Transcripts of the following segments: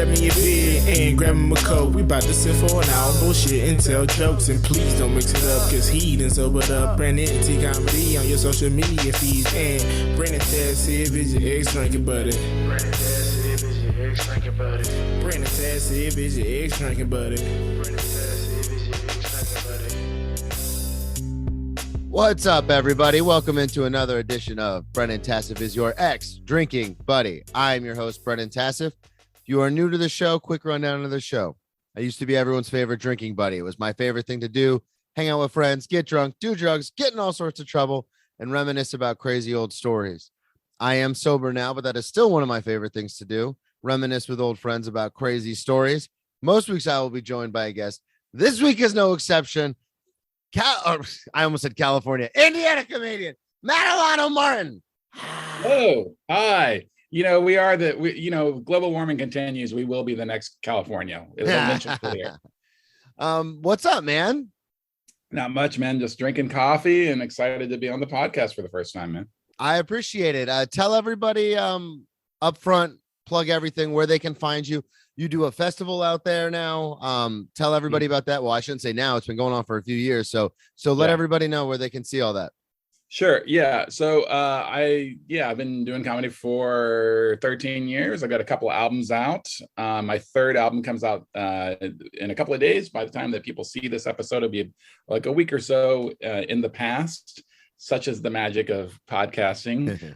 grab me a beer and grab him a coke. We about to sit for an hour, bullshit and tell jokes. And please don't mix it up, cause he done sobered up. Brandon T Comedy on your social media feeds. And Brandon Taz if it's your ex drinking buddy. Brandon Taz if it's your ex drinking buddy. Brandon Taz if it's your ex drinking buddy. Brandon Taz if it's your ex drinking buddy. What's up, everybody? Welcome into another edition of Brennan Tassif is your ex-drinking buddy. I'm your host, Brennan Tassif. If you are new to the show, quick rundown of the show. I used to be everyone's favorite drinking buddy. It was my favorite thing to do, hang out with friends, get drunk, do drugs, get in all sorts of trouble, and reminisce about crazy old stories. I am sober now, but that is still one of my favorite things to do, reminisce with old friends about crazy stories. Most weeks I will be joined by a guest. This week is no exception. I almost said California, Indiana comedian, Matt Alano-Martin. Oh, hi. We are global warming continues. We will be the next California. What's up, man? Not much, man. Just drinking coffee and excited to be on the podcast for the first time, man. I appreciate it. Tell everybody up front, plug everything, where they can find you. You do a festival out there now. Tell everybody about that. Well, I shouldn't say now. It's been going on for a few years. So let everybody know where they can see all that. Sure. Yeah. So I've been doing comedy for 13 years. I've got a couple of albums out. My third album comes out in a couple of days. By the time that people see this episode, it'll be like a week or so in the past. Such as the magic of podcasting.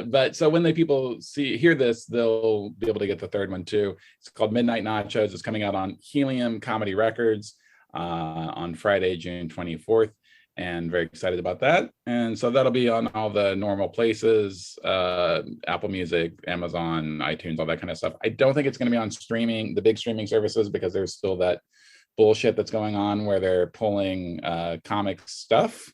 But so when people hear this, they'll be able to get the third one too. It's called Midnight Nachos. It's coming out on Helium Comedy Records on Friday, June 24th. And very excited about that. And so that'll be on all the normal places, Apple Music, Amazon, iTunes, all that kind of stuff. I don't think it's going to be on streaming, the big streaming services, because there's still that bullshit that's going on where they're pulling comic stuff.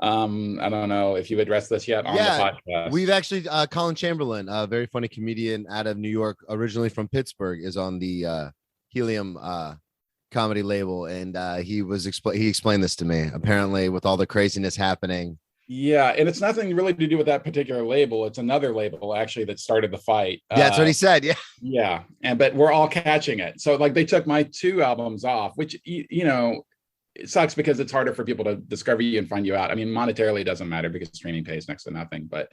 I don't know if you've addressed this yet on the podcast. We've actually, Colin Chamberlain, a very funny comedian out of New York, originally from Pittsburgh, is on the Helium comedy label. And he explained this to me, apparently with all the craziness happening. Yeah. And it's nothing really to do with that particular label. It's another label actually that started the fight. Yeah, that's what he said. Yeah. Yeah. But we're all catching it. So like they took my 2 albums off, which, it sucks because it's harder for people to discover you and find you out. I mean, monetarily it doesn't matter because streaming pays next to nothing. But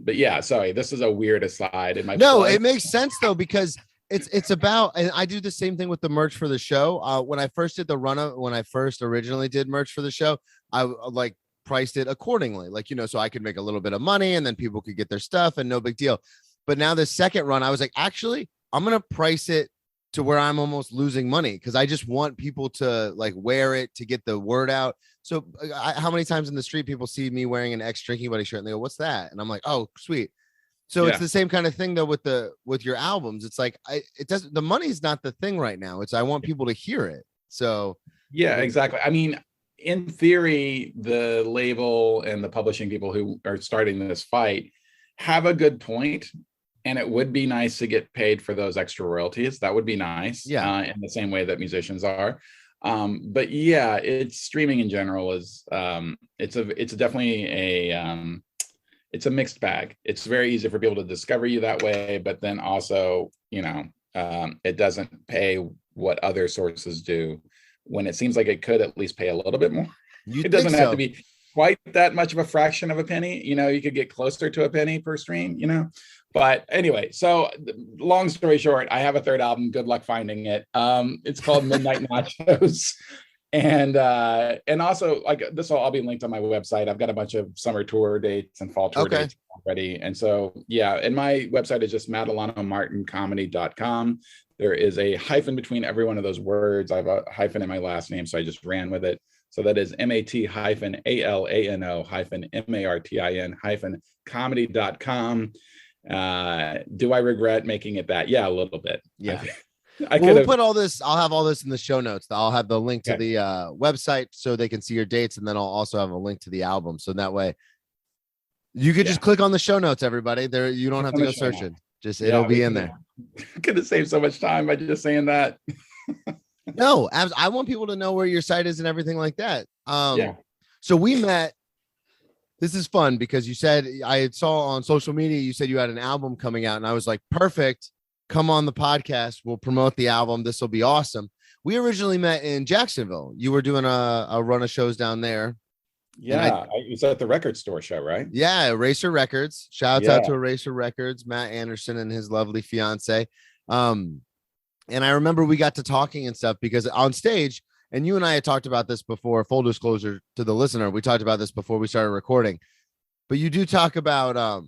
yeah, sorry, this is a weird aside. It makes sense though, because it's about, and I do the same thing with the merch for the show. When I first did when I first originally did merch for the show, I priced it accordingly, so I could make a little bit of money and then people could get their stuff and no big deal. But now the second run, I was like, actually, I'm going to price it to where I'm almost losing money because I just want people to wear it to get the word out. So how many times in the street people see me wearing an ex-drinking buddy shirt and they go, "What's that?" And I'm like, "Oh, sweet." So It's the same kind of thing though with your albums. It's like the money's not the thing right now. It's I want people to hear it. So yeah, exactly. I mean, in theory, the label and the publishing people who are starting this fight have a good point. And it would be nice to get paid for those extra royalties. That would be nice. Yeah. In the same way that musicians are. But yeah, it's streaming in general is it's definitely it's a mixed bag. It's very easy for people to discover you that way, but then also, it doesn't pay what other sources do when it seems like it could at least pay a little bit more. It doesn't have to be quite that much of a fraction of a penny. You could get closer to a penny per stream, But anyway, so long story short, I have a third album. Good luck finding it. It's called Midnight Nachos. And also this will all be linked on my website. I've got a bunch of summer tour dates and fall tour dates already. And so, yeah, and my website is just mattalano-martincomedy.com. There is a hyphen between every one of those words. I have a hyphen in my last name, so I just ran with it. So that is MAT-ALANO-MARTIN-comedy.com. Do I regret making it that? Yeah, a little bit. Yeah. We'll put all this. I'll have all this in the show notes. I'll have the link to the website so they can see your dates. And then I'll also have a link to the album. So that way you could just click on the show notes, everybody. There, you don't have to go searching. It'll be in there. Could have saved so much time by just saying that. No, I want people to know where your site is and everything like that. So we met. This is fun because you said I saw on social media, you said you had an album coming out and I was like, perfect. come on the podcast. We'll promote the album. This will be awesome. We originally met in Jacksonville. You were doing a run of shows down there. Yeah, it was at the record store show, right? Yeah, Eraser Records. Shouts out to Eraser Records, Matt Anderson and his lovely fiance. And I remember we got to talking and stuff because on stage, and you and I had talked about this before, full disclosure to the listener, we talked about this before we started recording, but you do talk about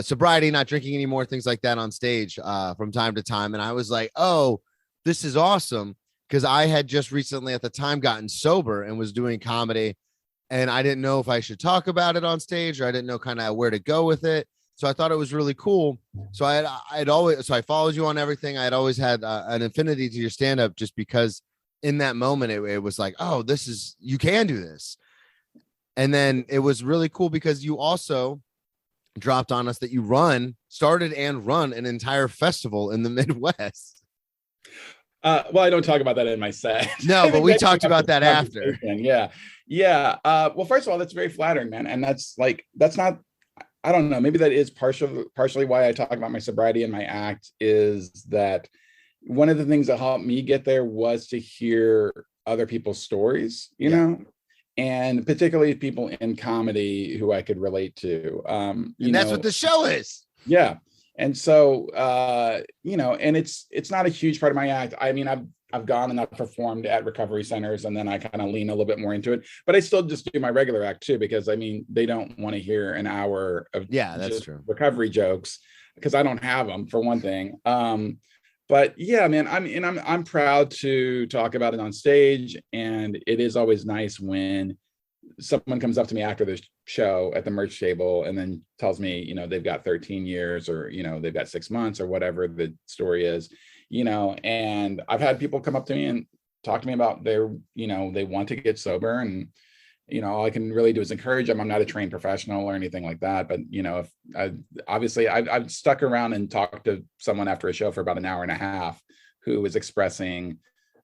sobriety, not drinking anymore, things like that on stage from time to time. And I was like, oh, this is awesome. Because I had just recently at the time gotten sober and was doing comedy. And I didn't know if I should talk about it on stage, or I didn't know kind of where to go with it. So I thought it was really cool. So I followed you on everything. I had always had an affinity to your stand-up just because in that moment, it was like, oh, you can do this. And then it was really cool because you also dropped on us that you started and run an entire festival in the Midwest. Well, I don't talk about that in my set. No, but we talked about that after. Yeah. Well, first of all, that's very flattering, man. And that's not, I don't know, maybe that is partially why I talk about my sobriety and my act, is that one of the things that helped me get there was to hear other people's stories, you know, and particularly people in comedy who I could relate to. And that's what the show is. Yeah. And so, and it's not a huge part of my act. I mean, I've gone and I've performed at recovery centers, and then I kind of lean a little bit more into it, but I still just do my regular act too, because I mean, they don't want to hear an hour of that's true recovery jokes, because I don't have them, for one thing. But yeah, man, I'm proud to talk about it on stage, and it is always nice when someone comes up to me after the show at the merch table and then tells me, you know, they've got 13 years or, you know, they've got 6 months or whatever the story is, you know. And I've had people come up to me and talk to me about their, you know, they want to get sober, and, you know, all I can really do is encourage them. I'm not a trained professional or anything like that, but, you know, if I've stuck around and talked to someone after a show for about an hour and a half who was expressing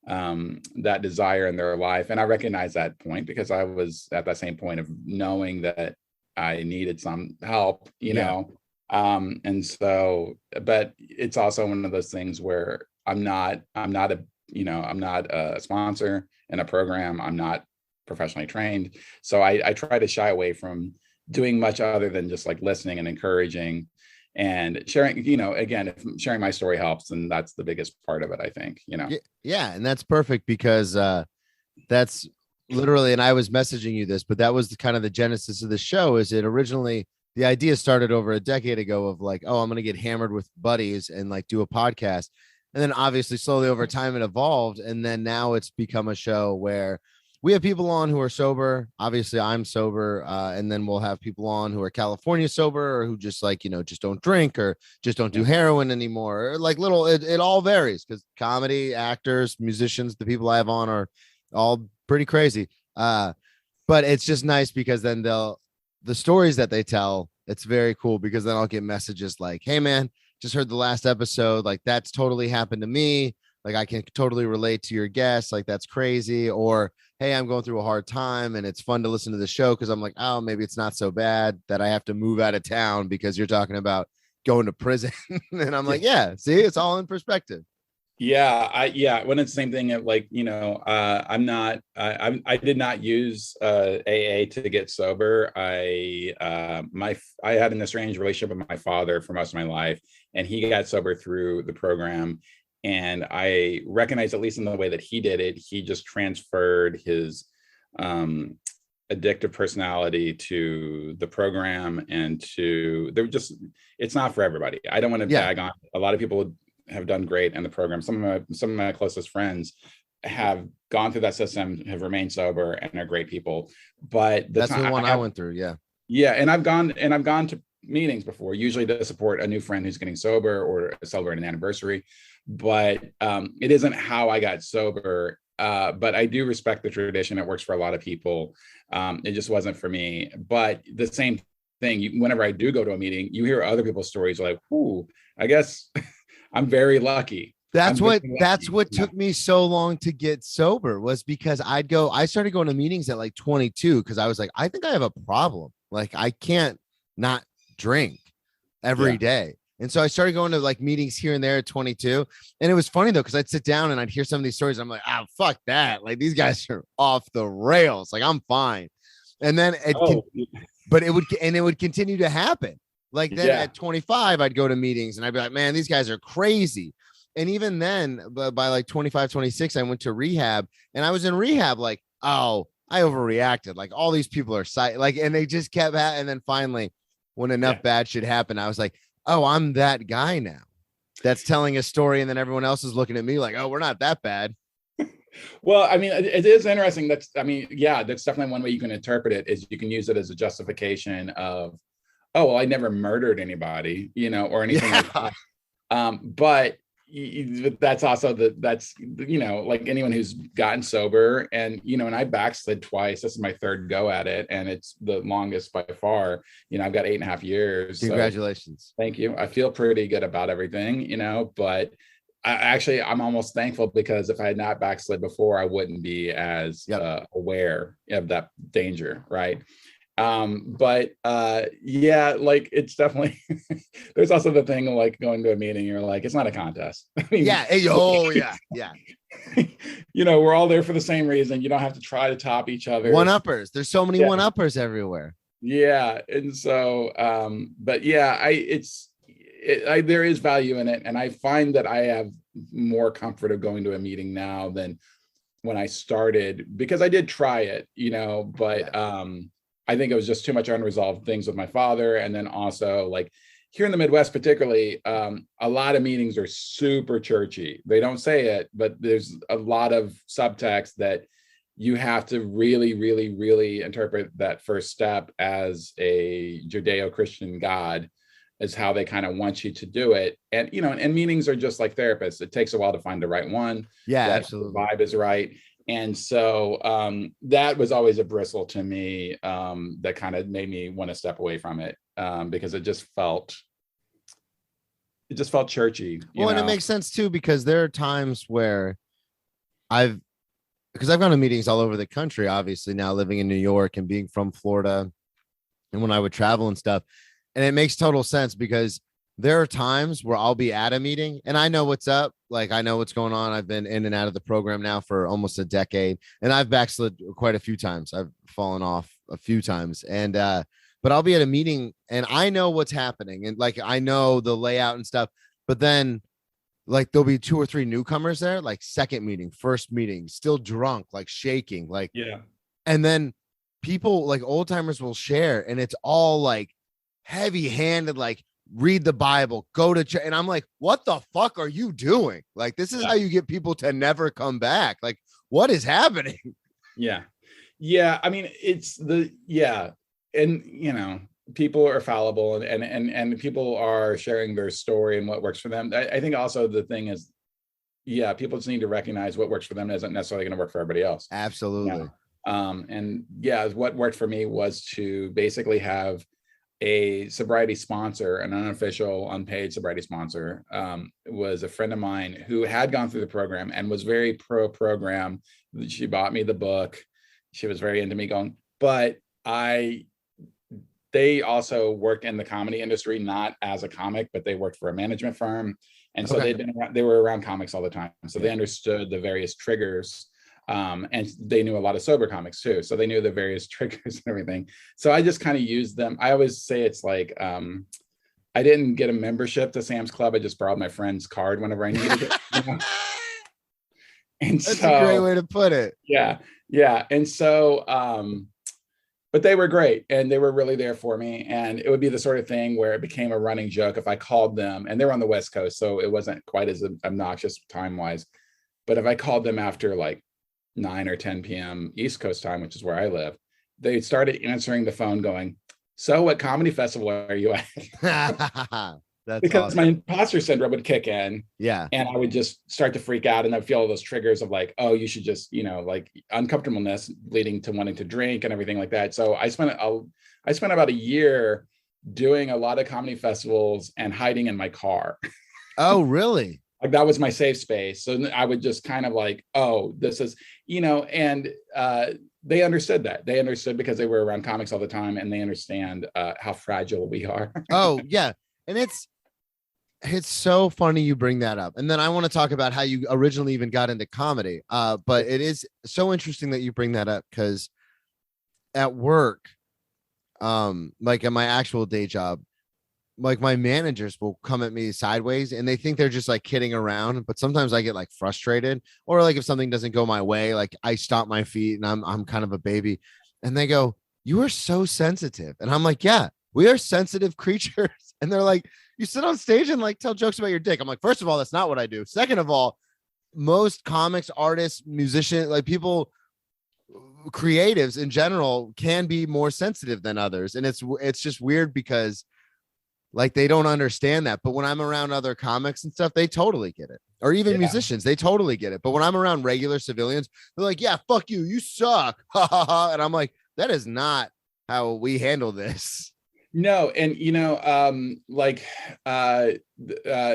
that desire in their life. And I recognize that point because I was at that same point of knowing that I needed some help, you know. And so, but it's also one of those things where I'm not a sponsor in a program. I'm not professionally trained. So I try to shy away from doing much other than just like listening and encouraging and sharing, you know. Again, if sharing my story helps, and that's the biggest part of it, I think, you know. Yeah. And that's perfect because that's literally, and I was messaging you this, but that was kind of the genesis of the show. Is it originally, the idea started over a decade ago of like, oh, I'm going to get hammered with buddies and like do a podcast. And then obviously slowly over time it evolved. And then now it's become a show where we have people on who are sober. Obviously I'm sober. And then we'll have people on who are California sober, or who just like, you know, just don't drink or just don't do heroin anymore. Or like it all varies because comedy, actors, musicians, the people I have on are all pretty crazy. But it's just nice because then the stories that they tell, it's very cool, because then I'll get messages like, hey man, just heard the last episode. Like that's totally happened to me. Like I can totally relate to your guest. Like that's crazy. Or, hey, I'm going through a hard time and it's fun to listen to the show because I'm like, oh, maybe it's not so bad that I have to move out of town because you're talking about going to prison. And I'm like, yeah, see, it's all in perspective. When it's the same thing, like, you know, I did not use AA to get sober. I had an estranged relationship with my father for most of my life, and he got sober through the program. And I recognize, at least in the way that he did it, he just transferred his addictive personality to the program, and it's not for everybody. I don't want to bag on. A lot of people have done great in the program. Some of my closest friends have gone through that system, have remained sober, and are great people. But that's the one I went through. Yeah. And I've gone to meetings before, usually to support a new friend who's getting sober or celebrate an anniversary. But it isn't how I got sober. But I do respect the tradition. It works for a lot of people. It just wasn't for me. But the same thing, whenever I do go to a meeting, you hear other people's stories like, ooh, I guess I'm very lucky. That's what took me so long to get sober, was because I started going to meetings at like 22 because I was like, I think I have a problem. Like I can't not drink every day. And so I started going to like meetings here and there at 22. And it was funny though, because I'd sit down and I'd hear some of these stories. I'm like, oh, fuck that. Like these guys are off the rails. Like I'm fine. And then it would continue to happen. Like then at 25, I'd go to meetings and I'd be like, man, these guys are crazy. And even then, by like 25, 26, I went to rehab and I was in rehab like, oh, I overreacted. Like all these people are like, and they just kept and then finally, when enough bad shit happened, I was like, oh, I'm that guy now that's telling a story. And then everyone else is looking at me like, oh, we're not that bad. Well, I mean, it is interesting. That's definitely one way you can interpret it is you can use it as a justification of, oh, well, I never murdered anybody, or anything like that. But that's also like anyone who's gotten sober and I backslid twice. This is my third go at it, and it's the longest by far. I've got 8.5 years. Congratulations. So, thank you. I feel pretty good about everything, but I'm almost thankful, because if I had not backslid before, I wouldn't be as aware of that danger, right? Like it's definitely there's also the thing like going to a meeting, you're like, it's not a contest. I mean, we're all there for the same reason. You don't have to try to top each other. One-uppers. There's so many one-uppers everywhere. Yeah. And so but there is value in it, and I find that I have more comfort of going to a meeting now than when I started, because I did try it, but I think it was just too much unresolved things with my father. And then also like here in the Midwest, particularly, a lot of meetings are super churchy. They don't say it, but there's a lot of subtext that you have to really, really, really interpret that first step as a Judeo-Christian God, is how they kind of want you to do it. And, and meetings are just like therapists. It takes a while to find the right one. Yeah, absolutely. The vibe is right. And so that was always a bristle to me, that kind of made me want to step away from it, because it just felt churchy. And it makes sense too, because there are times where I've gone to meetings all over the country, obviously now living in New York and being from Florida, and when I would travel and stuff, and it makes total sense, because there are times where I'll be at a meeting and I know what's up. Like I know what's going on. I've been in and out of the program now for almost a decade, and I've backslid quite a few times. I've fallen off a few times, and but I'll be at a meeting and I know what's happening, and like I know the layout and stuff. But then like there'll be 2 or 3 newcomers there, like second meeting, first meeting, still drunk, like shaking, like and then people like old timers will share, and it's all like heavy handed, like read the Bible, go to church. And I'm like, what the fuck are you doing? Like, this is how you get people to never come back. Like, what is happening? Yeah. I mean, and people are fallible, and people are sharing their story and what works for them. I think also the thing is, people just need to recognize what works for them isn't necessarily going to work for everybody else. Absolutely. What worked for me was to basically have a sobriety sponsor, an unofficial, unpaid sobriety sponsor. Was a friend of mine who had gone through the program and was very pro program. She bought me the book. She was very into me going, but they also worked in the comedy industry, not as a comic, but they worked for a management firm. And so they were around comics all the time. So they understood the various triggers. And they knew a lot of sober comics too. So they knew the various triggers and everything. So I just kind of used them. I always say it's like, I didn't get a membership to Sam's Club. I just borrowed my friend's card whenever I needed it. And that's a great way to put it. Yeah. And so, but they were great, and they were really there for me. And it would be the sort of thing where it became a running joke if I called them, and they're on the West Coast, so it wasn't quite as obnoxious time-wise. But if I called them after like 9 or 10 p.m. East Coast time, which is where I live, they started answering the phone going, so what comedy festival are you at? That's because awesome. My imposter syndrome would kick in. Yeah. And I would just start to freak out, and I'd feel all those triggers of like, oh, you should just, like uncomfortableness leading to wanting to drink and everything like that. So I spent about a year doing a lot of comedy festivals and hiding in my car. Oh, really? Like that was my safe space. So I would just kind of like, oh, this is, and they understood that. They understood because they were around comics all the time, and they understand how fragile we are. Oh, yeah. And It's so funny you bring that up. And then I want to talk about how you originally even got into comedy. But it is so interesting that you bring that up because at work, like at my actual day job, like my managers will come at me sideways and they think they're just like kidding around. But sometimes I get like frustrated, or like if something doesn't go my way, like I stomp my feet and I'm kind of a baby. And they go, "You are so sensitive." And I'm like, "Yeah, we are sensitive creatures." And they're like, "You sit on stage and like tell jokes about your dick." I'm like, "First of all, that's not what I do. Second of all, most comics, artists, musicians, like people, creatives in general can be more sensitive than others." And it's just weird because like they don't understand that. But when I'm around other comics and stuff, they totally get it. Or even musicians, they totally get it. But when I'm around regular civilians, they're like, "Yeah, fuck you, you suck." And I'm like, that is not how we handle this. No, and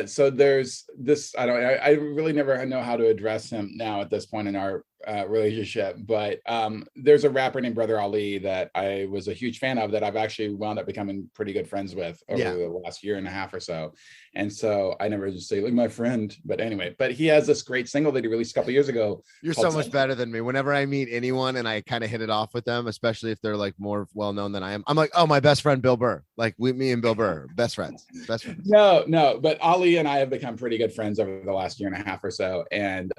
so there's this. I really never know how to address him now at this point in our relationship, but there's a rapper named Brother Ali that I was a huge fan of that I've actually wound up becoming pretty good friends with over the last year and a half or so. And so I never just say like my friend, but anyway, but he has this great single that he released a couple years ago. You're so much better than me. Whenever I meet anyone and I kind of hit it off with them, especially if they're like more well known than I am, I'm like, "Oh, my best friend Bill Burr." Like me and Bill Burr, best friends. No, but Ali and I have become pretty good friends over the last year and a half or so, and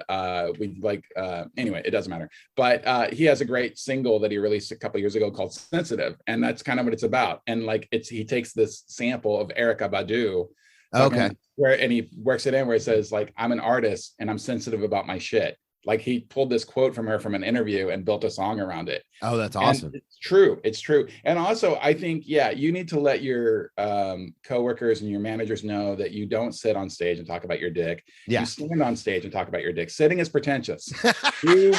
we like anyway, it doesn't matter. But he has a great single that he released a couple years ago called "Sensitive," and that's kind of what it's about. And like he takes this sample of Erykah Badu. Okay. And he works it in where it says like, "I'm an artist and I'm sensitive about my shit." Like he pulled this quote from her from an interview and built a song around it. Oh, that's awesome. And it's true. And also I think, you need to let your coworkers and your managers know that you don't sit on stage and talk about your dick. Yeah. You stand on stage and talk about your dick. Sitting is pretentious. You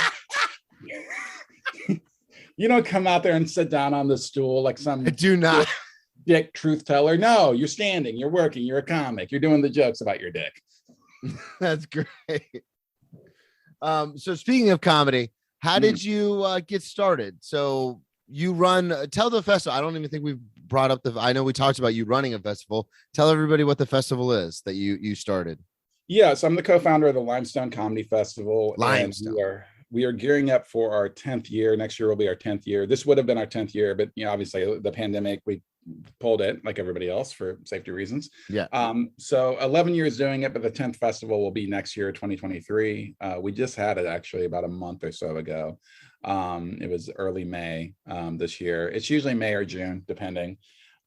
don't come out there and sit down on the stool like some I do not dick truth teller. No, you're standing, you're working, you're a comic, you're doing the jokes about your dick. That's great. So speaking of comedy, how did you get started? So you tell the festival. I don't even think we've brought up I know we talked about you running a festival. Tell everybody what the festival is that you started. Yeah, so I'm the co-founder of the Limestone Comedy Festival. Limestone. And we are gearing up for our 10th year. Next year will be our 10th year. This would have been our 10th year, but obviously the pandemic, we pulled it like everybody else for safety reasons. Yeah. So 11 years doing it, but the 10th festival will be next year, 2023. We just had it actually about a month or so ago. It was early May this year. It's usually May or June, depending.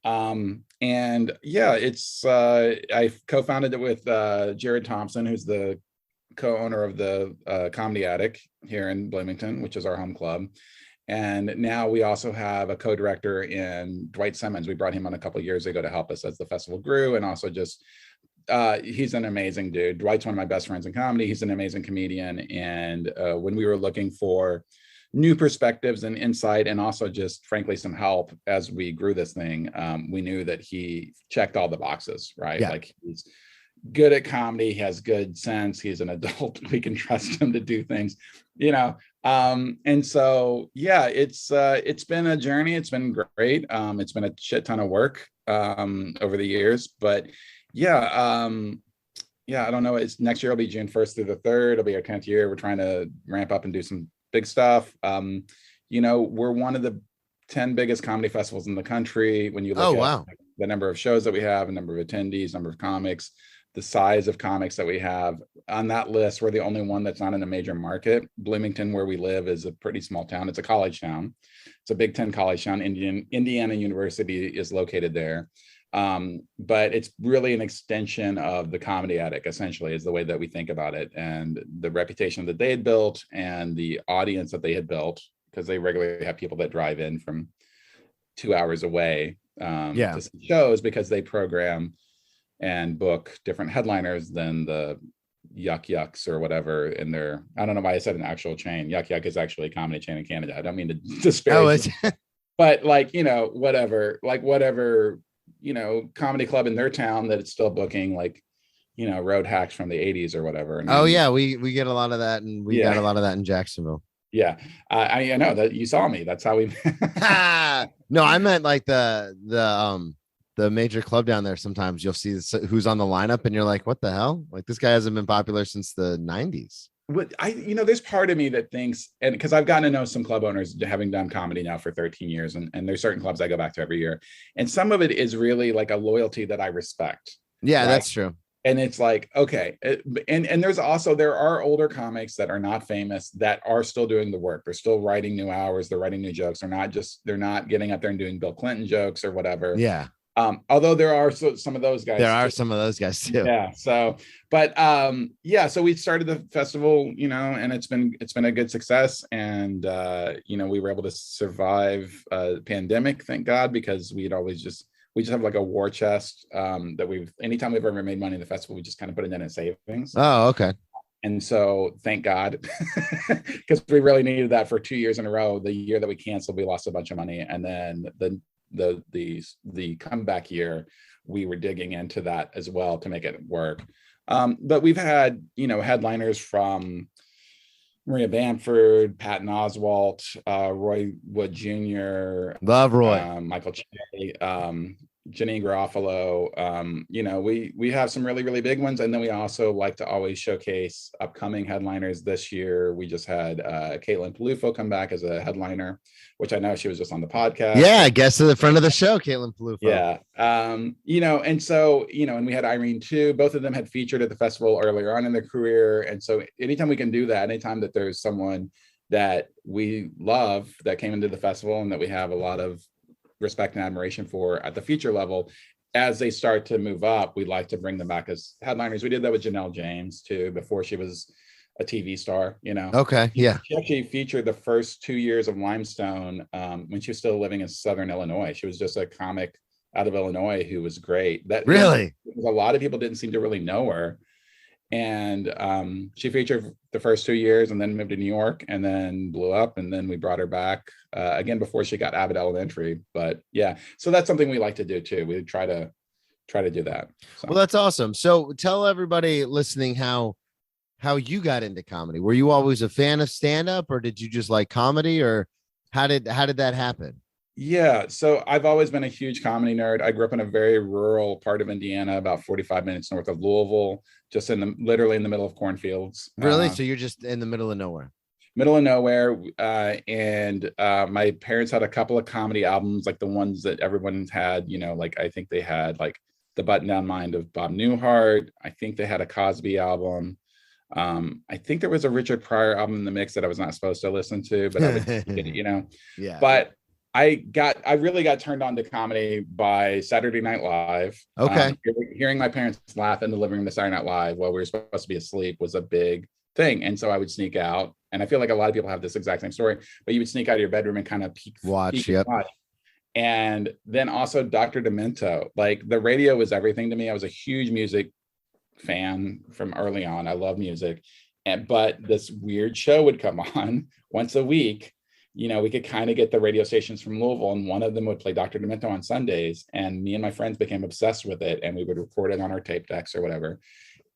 And yeah, it's I co-founded it with Jared Thompson, who's the co-owner of the Comedy Attic here in Bloomington, which is our home club. And now we also have a co-director in Dwight Simmons. We brought him on a couple of years ago to help us as the festival grew, and also just he's an amazing dude. Dwight's one of my best friends in comedy. He's an amazing comedian. And when we were looking for new perspectives and insight, and also just frankly some help as we grew this thing, we knew that he checked all the boxes, right? Yeah. Like he's good at comedy, he has good sense, he's an adult, we can trust him to do things, and so yeah, it's been a journey. It's been great. It's been a shit ton of work over the years, but I don't know, it's next year will be June 1st through the 3rd. It'll be our 10th year. We're trying to ramp up and do some big stuff. We're one of the 10 biggest comedy festivals in the country when you look at the number of shows that we have, a number of attendees, number of comics, the size of comics that we have. On that list, we're the only one that's not in a major market. Bloomington, where we live, is a pretty small town. It's a college town. It's a Big Ten college town. Indiana University is located there. But it's really an extension of the Comedy Attic, essentially, is the way that we think about it. And the reputation that they had built and the audience that they had built, because they regularly have people that drive in from 2 hours away to see shows, because they program and book different headliners than the Yuck Yucks or whatever in their, I don't know why I said an actual chain. Yuck Yuck is actually a comedy chain in Canada. I don't mean to disparage them, but whatever comedy club in their town that it's still booking road hacks from the 80s or whatever. We get a lot of that, and we got a lot of that in Jacksonville. Yeah, I know that you saw me. That's how we No, I meant like the the major club down there, sometimes you'll see who's on the lineup and you're like, what the hell? Like this guy hasn't been popular since the 90s. What there's part of me that thinks, and because I've gotten to know some club owners having done comedy now for 13 years, and there's certain clubs I go back to every year. And some of it is really like a loyalty that I respect. Yeah, right? That's true. And it's like, okay. And there are older comics that are not famous that are still doing the work. They're still writing new hours. They're writing new jokes. They're not getting up there and doing Bill Clinton jokes or whatever. Yeah. Although there are some of those guys. There are some of those guys too. Yeah. So, but so we started the festival, and it's been a good success. And we were able to survive the pandemic, thank God, because we just have like a war chest that anytime we've ever made money in the festival, we just kind of put it in savings. Oh, okay. And so thank God, because we really needed that for 2 years in a row. The year that we canceled, we lost a bunch of money. And then the comeback year, we were digging into that as well to make it work. But we've had, headliners from Maria Bamford, Patton Oswalt, Roy Wood Jr., love Roy, Michael Che, Janine Garofalo. We have some really, really big ones. And then we also like to always showcase upcoming headliners. This year, we just had Caitlin Palufo come back as a headliner, which I know she was just on the podcast. Yeah, guest of the friend of the show, Caitlin Palufo. Yeah. And so, and we had Irene too. Both of them had featured at the festival earlier on in their career. And so anytime we can do that, anytime that there's someone that we love that came into the festival and that we have a lot of respect and admiration for at the feature level, as they start to move up, we'd like to bring them back as headliners. We did that with Janelle James too, before she was a TV star, Okay. Yeah. She actually featured the first 2 years of Limestone when she was still living in Southern Illinois. She was just a comic out of Illinois who was great. That really, a lot of people didn't seem to really know her. And she featured the first 2 years and then moved to New York and then blew up. And then we brought her back again before she got Abbott Elementary. But yeah, so that's something we like to do too. We try to do that. So. Well, that's awesome. So tell everybody listening how you got into comedy. Were you always a fan of stand-up, or did you just like comedy, or how did that happen? Yeah, so I've always been a huge comedy nerd. I grew up in a very rural part of Indiana, about 45 minutes north of Louisville, just literally in the middle of cornfields. Really? So you're just in the middle of nowhere? Middle of nowhere. And my parents had a couple of comedy albums, like the ones that everyone's had, like I think they had like The Button Down Mind of Bob Newhart. I think they had a Cosby album. I think there was a Richard Pryor album in the mix that I was not supposed to listen to, but I would, Yeah. But I really got turned on to comedy by Saturday Night Live. Okay. Hearing my parents laugh in the living room to Saturday Night Live while we were supposed to be asleep was a big thing. And so I would sneak out, and I feel like a lot of people have this exact same story, but you would sneak out of your bedroom and kind of watch. And then also Dr. Demento, like the radio was everything to me. I was a huge music fan from early on. I love music. But this weird show would come on once a week. We could kind of get the radio stations from Louisville, and one of them would play Dr. Demento on Sundays. And me and my friends became obsessed with it, and we would record it on our tape decks or whatever.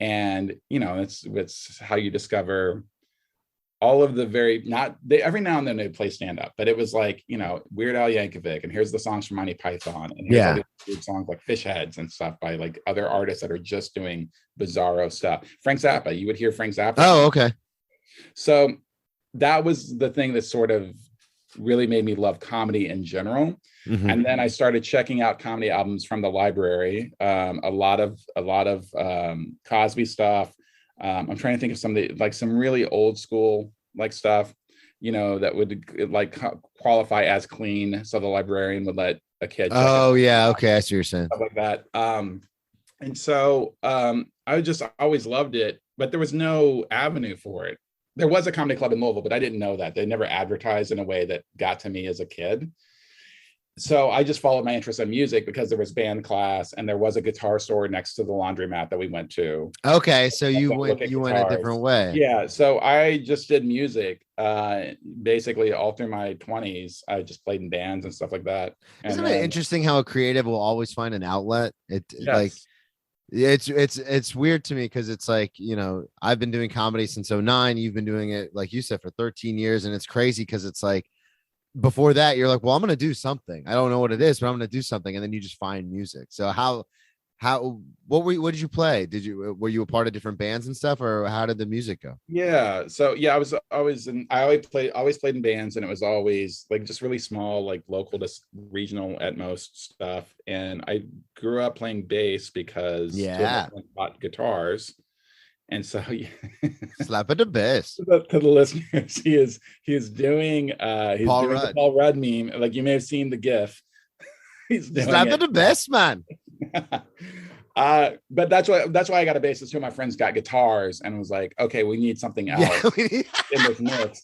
And, it's how you discover all of the every now and then they'd play stand up, but it was like, Weird Al Yankovic, and here's the songs from Monty Python, and here's all these weird songs like Fish Heads and stuff by like other artists that are just doing bizarro stuff. Frank Zappa, you would hear Frank Zappa. Oh, okay. So that was the thing that sort of really made me love comedy in general. Mm-hmm. And then I started checking out comedy albums from the library, a lot of Cosby stuff. I'm trying to think of some really old school like stuff, that would like qualify as clean. So the librarian would let a kid. Oh yeah. Okay. I see what you're saying. Stuff like that. And so I just always loved it, but there was no avenue for it. There was a comedy club in Louisville, but I didn't know that. They never advertised in a way that got to me as a kid. So I just followed my interest in music because there was band class and there was a guitar store next to the laundromat that we went to. Okay, so you went a different way. Yeah, so I just did music basically all through my 20s. I just played in bands and stuff like that. Isn't it interesting how a creative will always find an outlet? Yes. It's weird to me because it's like, I've been doing comedy since 2009. You've been doing it, like you said, for 13 years. And it's crazy because it's like before that, you're like, well, I'm going to do something. I don't know what it is, but I'm going to do something. And then you just find music. So what did you play? Were you a part of different bands and stuff, or how did the music go? Yeah. So yeah, I always played in bands, and it was always like just really small, like local to regional at most stuff. And I grew up playing bass because two of my friends bought guitars. And so yeah. Slap at the bass. To the listeners, he is doing the Paul Rudd meme. Like you may have seen the GIF. He's doing slap at the bass, man. But that's why I got a bassist. Two of my friends got guitars and was like, okay, we need something else in this mix.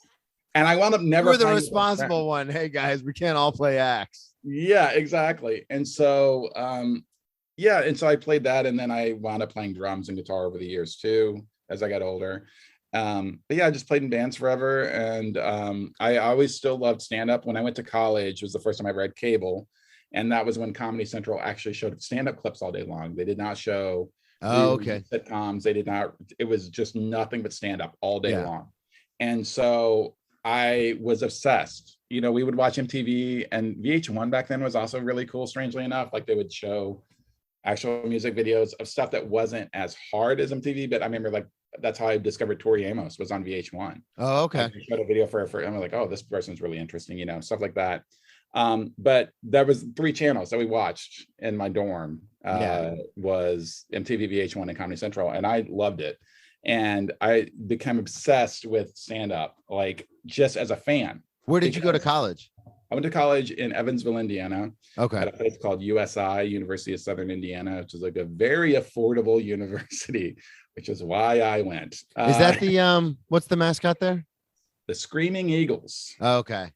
And I wound up never. You're the responsible one. Hey guys, we can't all play axe. Yeah, exactly. And so, and so I played that, and then I wound up playing drums and guitar over the years too as I got older. But yeah, I just played in bands forever, and I always still loved stand up. When I went to college, it was the first time I ever had cable. And that was when Comedy Central actually showed stand-up clips all day long. They did not show sitcoms. They did not. It was just nothing but stand-up all day long. And so I was obsessed. You know, we would watch MTV, and VH1 back then was also really cool, strangely enough. Like they would show actual music videos of stuff that wasn't as hard as MTV. But I remember like that's how I discovered Tori Amos was on VH1. Oh, okay. Like, showed a video for her, and I'm like, oh, this person's really interesting, you know, stuff like that. But there was 3 channels that we watched in my dorm, was MTV, VH1, and Comedy Central. And I loved it. And I became obsessed with stand-up, like just as a fan. Where did you go to college? I went to college in Evansville, Indiana. Okay. At a place called USI, University of Southern Indiana, which is like a very affordable university, which is why I went. Is that the, what's the mascot there? The Screaming Eagles. Oh, okay.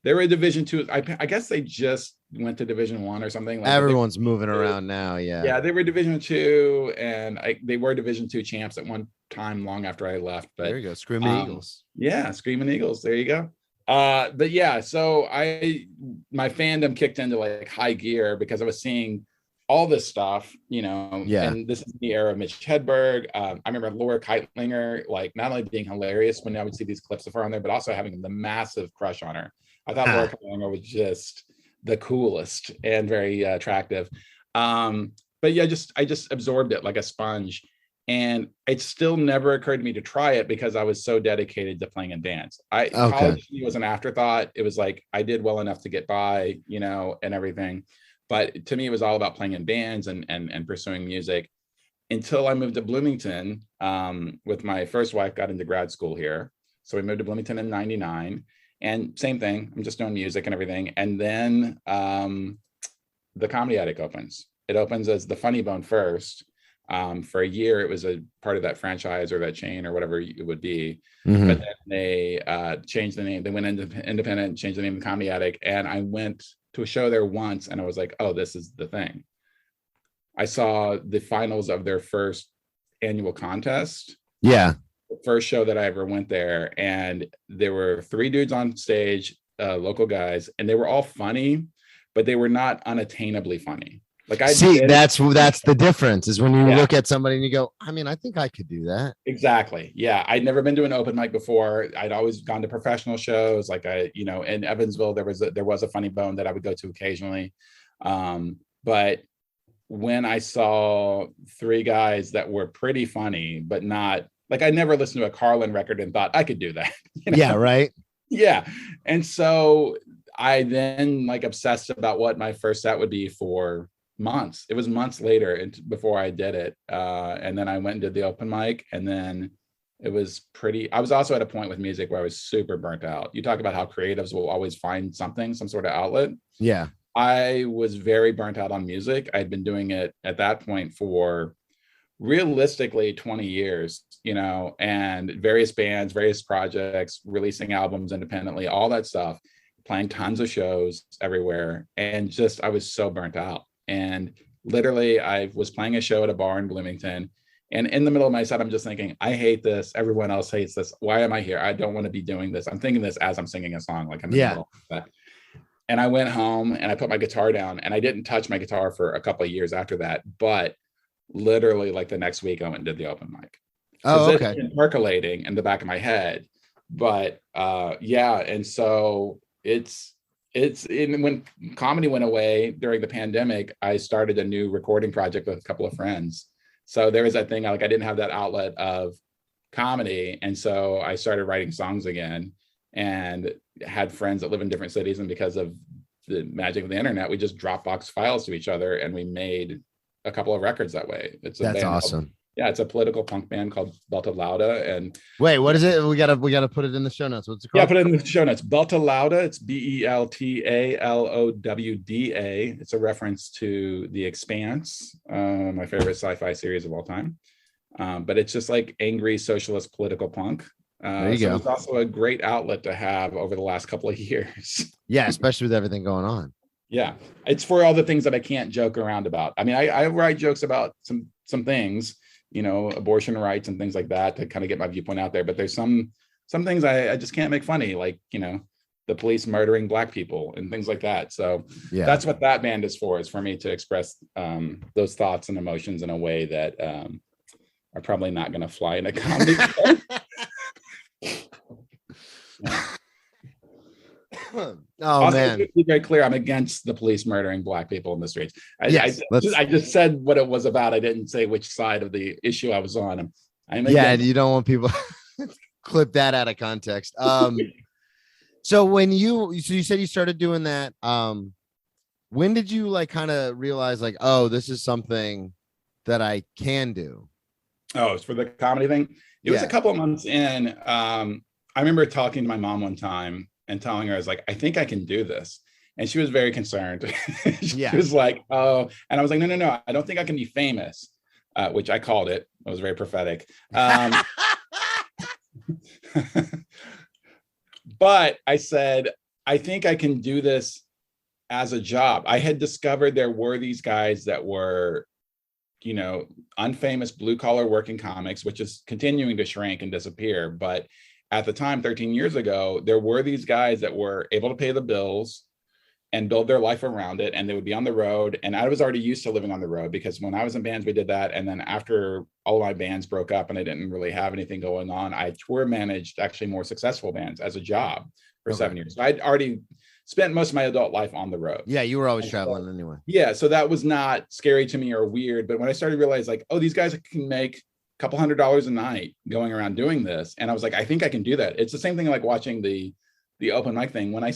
They were a Division II. I guess they just went to Division I or something. Like everyone's moving around now. Yeah. Yeah, they were Division II, and they were Division II champs at one time long after I left. But there you go, Screaming Eagles. Yeah, Screaming Eagles. There you go. But yeah, so my fandom kicked into like high gear because I was seeing all this stuff, you know. Yeah. And this is the era of Mitch Hedberg. I remember Laura Keitlinger, like not only being hilarious when I would see these clips of her on there, but also having the massive crush on her. I thought Laura Keitlinger was just the coolest and very attractive. But yeah, I just absorbed it like a sponge. And it still never occurred to me to try it because I was so dedicated to playing in bands. College was an afterthought. It was like I did well enough to get by, you know, and everything. But to me, it was all about playing in bands and pursuing music until I moved to Bloomington with my first wife, got into grad school here. So we moved to Bloomington in '99. And same thing, I'm just doing music and everything. And then the Comedy Attic opens. It opens as the Funny Bone first. For a year, it was a part of that franchise or that chain or whatever it would be. Mm-hmm. But then they changed the name. They went independent, changed the name to Comedy Attic. And I went to a show there once and I was like, oh, this is the thing. I saw the finals of their first annual contest. Yeah. The first show that I ever went there, and there were 3 dudes on stage, local guys, and they were all funny, but they were not unattainably funny. Like that's the difference is when you look at somebody and you go, I mean, I think I could do that. Exactly. Yeah. I'd never been to an open mic before. I'd always gone to professional shows. Like in Evansville, there was a Funny Bone that I would go to occasionally. But when I saw 3 guys that were pretty funny, but not like I never listened to a Carlin record and thought I could do that. You know? Yeah. Right. Yeah. And so I then like obsessed about what my first set would be for months. It was months later before I did it. And then I went and did the open mic, and then it was I was also at a point with music where I was super burnt out. You talk about how creatives will always find some sort of outlet. Yeah. I was very burnt out on music. I'd been doing it at that point for realistically 20 years, you know, and various bands, various projects, releasing albums independently, all that stuff, playing tons of shows everywhere. And just, I was so burnt out. And literally I was playing a show at a bar in Bloomington, and in the middle of my set, I'm just thinking, I hate this. Everyone else hates this. Why am I here? I don't want to be doing this. I'm thinking this as I'm singing a song, like I'm in the middle of that. And I went home and I put my guitar down, and I didn't touch my guitar for a couple of years after that. But literally like the next week I went and did the open mic. Oh, okay. It's been percolating in the back of my head. But and so When comedy went away during the pandemic, I started a new recording project with a couple of friends. So there was that thing, like I didn't have that outlet of comedy. And so I started writing songs again and had friends that live in different cities. And because of the magic of the internet, we just Dropbox files to each other and we made a couple of records that way. It's a That's band awesome. Yeah, it's a political punk band called Belta Lauda. And wait, what is it? We gotta put it in the show notes. What's it called? yeah, put it in the show notes. Belta Lauda. It's Beltalowda. It's a reference to The Expanse, my favorite sci-fi series of all time. But it's just like angry socialist political punk. There you go. It's also a great outlet to have over the last couple of years. Yeah, especially with everything going on. Yeah, it's for all the things that I can't joke around about. I mean, I write jokes about some things, abortion rights and things like that to kind of get my viewpoint out there. But there's some things I just can't make funny, like, the police murdering Black people and things like that. So yeah, that's what that band is for me to express those thoughts and emotions in a way that are probably not going to fly in a comedy. Oh also, man! To be very clear, I'm against the police murdering Black people in the streets. I just said what it was about. I didn't say which side of the issue I was on. And you don't want people clip that out of context. So you said you started doing that. When did you kind of realize oh, this is something that I can do? Oh, it's for the comedy thing. It was a couple of months in. I remember talking to my mom one time and telling her, I was like, I think I can do this. And she was very concerned. She was like, oh, and I was like, no, I don't think I can be famous, which I called it. It was very prophetic. But I said, I think I can do this as a job. I had discovered there were these guys that were, unfamous blue collar working comics, which is continuing to shrink and disappear. But at the time, 13 years ago, there were these guys that were able to pay the bills and build their life around it. And they would be on the road. And I was already used to living on the road because when I was in bands, we did that. And then after all of my bands broke up and I didn't really have anything going on, I tour managed actually more successful bands as a job for 7 years. So I'd already spent most of my adult life on the road. Yeah, you were always traveling anyway. Yeah, so that was not scary to me or weird. But when I started to realize oh, these guys can make couple $100 a night going around doing this, and I was like, I think I can do that. It's the same thing like watching the open mic thing. When I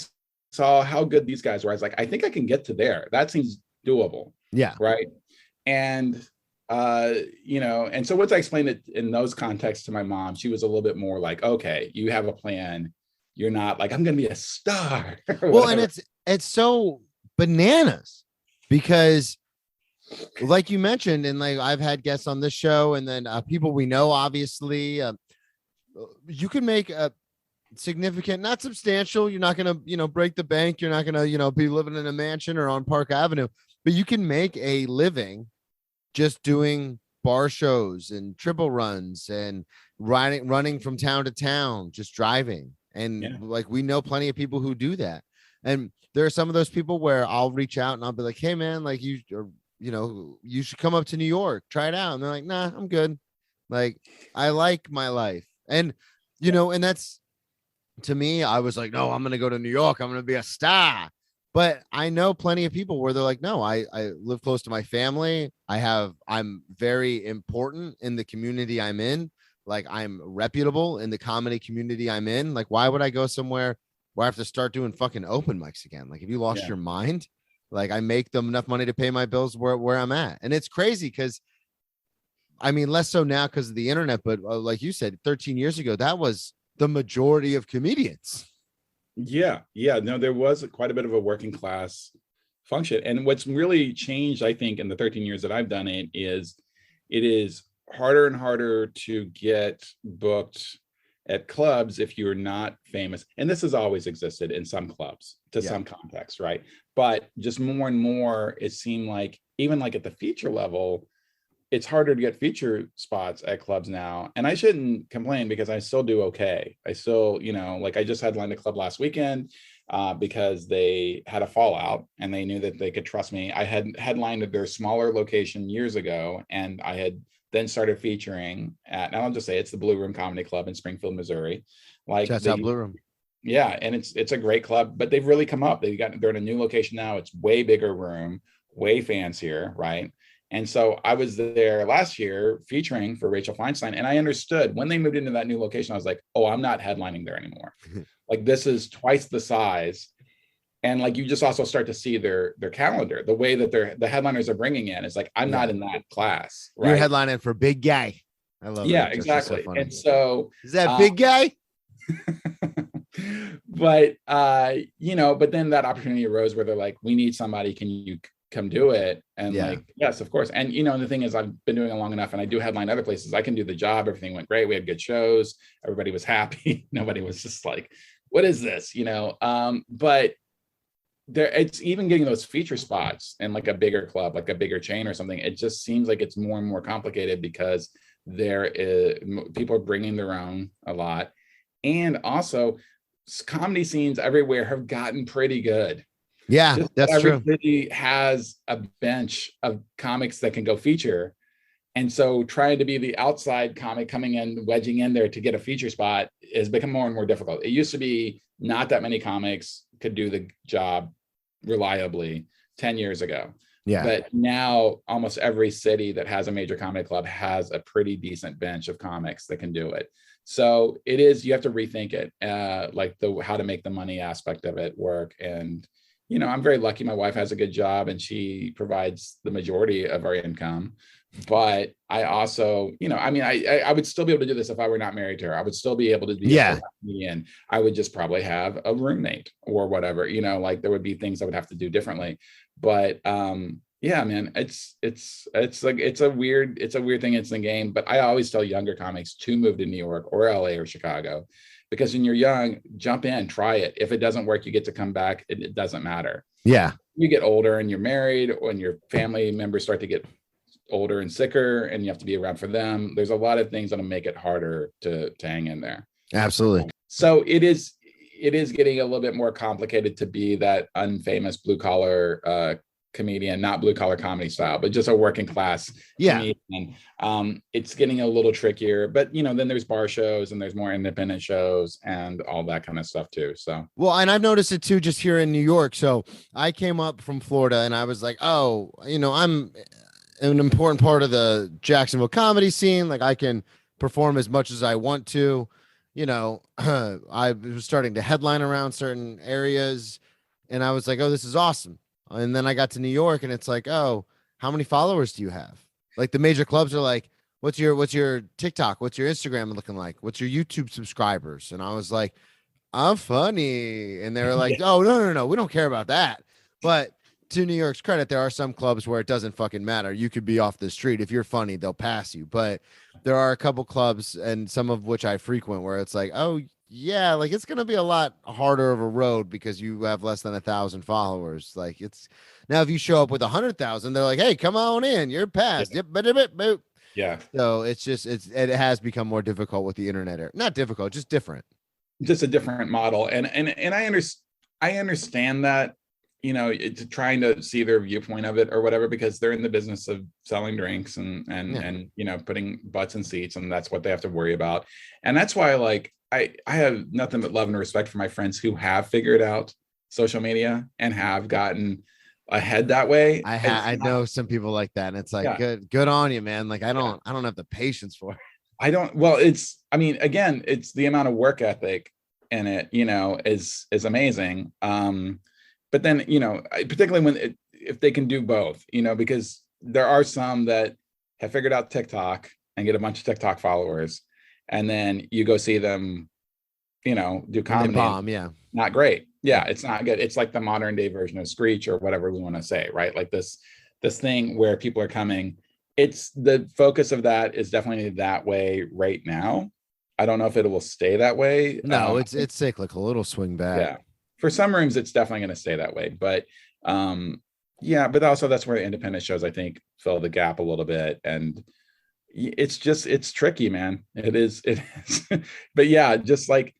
saw how good these guys were, I was like, I think I can get to there. That seems doable. Yeah, right. And and so once I explained it in those contexts to my mom, she was a little bit more like, okay, you have a plan. You're not like, I'm gonna be a star. Well, and it's so bananas because like you mentioned, and I've had guests on this show, and then people we know, obviously, you can make a significant, not substantial. You're not going to, break the bank. You're not going to, be living in a mansion or on Park Avenue, but you can make a living just doing bar shows and triple runs and running from town to town, just driving. And we know plenty of people who do that. And there are some of those people where I'll reach out and I'll be like, hey man, you should come up to New York, try it out. And they're like, nah, I'm good. I like my life. And, and that's, to me, I was like, no, I'm going to go to New York. I'm going to be a star. But I know plenty of people where they're like, no, I live close to my family. I'm very important in the community I'm in. I'm reputable in the comedy community I'm in. Why would I go somewhere where I have to start doing fucking open mics again? Have you lost your mind? I make them enough money to pay my bills where I'm at. And it's crazy because, less so now because of the internet, but like you said, 13 years ago, that was the majority of comedians. Yeah. No, there was quite a bit of a working class function. And what's really changed, I think, in the 13 years that I've done it is harder and harder to get booked at clubs if you're not famous. And this has always existed in some clubs to some context, right? But just more and more, it seemed like even at the feature level, it's harder to get feature spots at clubs now. And I shouldn't complain because I still do okay. I still, I just headlined a club last weekend because they had a fallout and they knew that they could trust me. I had headlined at their smaller location years ago, and I had then started featuring at, and I'll just say it's the Blue Room Comedy Club in Springfield, Missouri. That's out Blue Room. Yeah, and it's a great club, but they've really come up. They're in a new location now. It's way bigger room, way fancier, right? And so I was there last year featuring for Rachel Feinstein, and I understood when they moved into that new location. I was like, oh, I'm not headlining there anymore. Like, this is twice the size. And like, you just also start to see their calendar, the way that the headliners are bringing in. It's like, I'm not in that class, right? You're headlining for big guy. I love it. Yeah, It's exactly. so And so is that big guy? but but then that opportunity arose where they're like, we need somebody, can you come do it? And like, yes, of course. And and the thing is, I've been doing it long enough, and I do headline other places. I can do the job. Everything went great. We had good shows. Everybody was happy. Nobody was just like, what is this? But there, it's even getting those feature spots in like a bigger club, like a bigger chain or something. It just seems like it's more and more complicated because people are bringing their own a lot. And also, comedy scenes everywhere have gotten pretty good. Yeah, that's true. Everybody has a bench of comics that can go feature. And so trying to be the outside comic coming in, wedging in there to get a feature spot has become more and more difficult. It used to be not that many comics could do the job reliably 10 years ago. Yeah. But now almost every city that has a major comedy club has a pretty decent bench of comics that can do it. So you have to rethink it, like how to make the money aspect of it work. And, I'm very lucky. My wife has a good job and she provides the majority of our income. But I also, I would still be able to do this if I were not married to her. I would still be able to be a comedian. I would just probably have a roommate or whatever, like there would be things I would have to do differently. But yeah, man, it's a weird thing. It's the game. But I always tell younger comics to move to New York or LA or Chicago, because when you're young, jump in, try it. If it doesn't work, you get to come back. It doesn't matter. Yeah. You get older and you're married, when your family members start to get older and sicker and you have to be around for them, there's a lot of things that'll make it harder to hang in there. Absolutely. So it is getting a little bit more complicated to be that unfamous blue collar comedian, not blue collar comedy style, but just a working class comedian. It's getting a little trickier, but then there's bar shows and there's more independent shows and all that kind of stuff too. So well, and I've noticed it too, just here in New York. So I came up from Florida and I was like, oh, I'm an important part of the Jacksonville comedy scene. Like, I can perform as much as I want to. I was starting to headline around certain areas and I was like, oh, this is awesome. And then I got to New York and it's like, oh, how many followers do you have? Like, the major clubs are like, what's your TikTok? What's your Instagram looking like? What's your YouTube subscribers? And I was like, I'm funny. And they were like, oh, no, we don't care about that. But to New York's credit, there are some clubs where it doesn't fucking matter. You could be off the street. If you're funny, they'll pass you. But there are a couple clubs, and some of which I frequent, where it's like, oh yeah, like it's going to be a lot harder of a road because you have less than 1,000 followers. Like, it's now, if you show up with 100,000, they're like, hey, come on in. You're passed. Yeah. So it has become more difficult with the internet. Not difficult, just different. Just a different model. And I understand that, it's trying to see their viewpoint of it or whatever, because they're in the business of selling drinks and putting butts in seats, and that's what they have to worry about. And that's why, like, I have nothing but love and respect for my friends who have figured out social media and have gotten ahead that way. I know some people like that, and it's like, good on you, man. Like, I don't have the patience for it. Well, it's the amount of work ethic in it, is amazing. But then, particularly if they can do both, because there are some that have figured out TikTok and get a bunch of TikTok followers, and then you go see them, do comedy. Bomb, yeah. Not great. Yeah, it's not good. It's like the modern day version of Screech or whatever we want to say, right? Like this thing where people are coming. It's the focus of that is definitely that way right now. I don't know if it will stay that way. No, it's cyclical. It'll swing back. Yeah. For some rooms, it's definitely going to stay that way. But but also that's where the independent shows, I think, fill the gap a little bit. And it's tricky, man. It is. But yeah, just like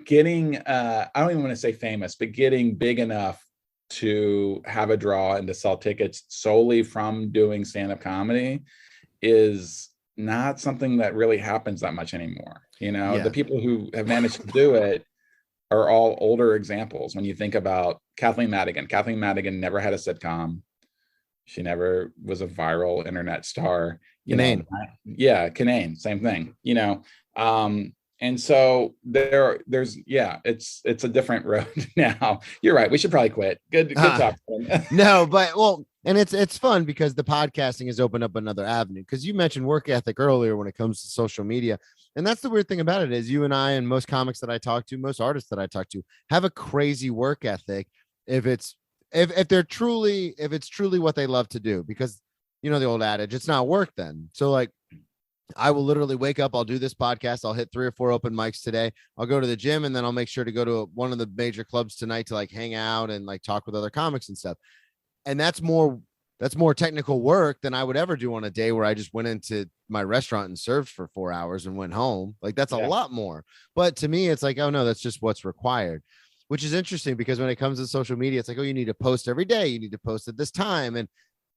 getting, I don't even want to say famous, but getting big enough to have a draw and to sell tickets solely from doing stand-up comedy is not something that really happens that much anymore. The people who have managed to do it are all older examples. When you think about Kathleen Madigan never had a sitcom. She never was a viral internet star. Yeah, Kinane, same thing, and so there's it's a different road now. You're right. We should probably quit. Good talk. No, but and it's fun because the podcasting has opened up another avenue. Because you mentioned work ethic earlier when it comes to social media, and that's the weird thing about it is you and I and most comics that I talk to, most artists that I talk to, have a crazy work ethic. If it's truly what they love to do, because the old adage, it's not work then. So like, I will literally wake up, I'll do this podcast, I'll hit 3 or 4 open mics today, I'll go to the gym, and then I'll make sure to go to one of the major clubs tonight to like hang out and like talk with other comics and stuff. And that's more technical work than I would ever do on a day where I just went into my restaurant and served for 4 hours and went home. Like that's a lot more. But to me, it's like, oh no, that's just what's required, which is interesting because when it comes to social media, it's like, oh, you need to post every day, you need to post at this time. And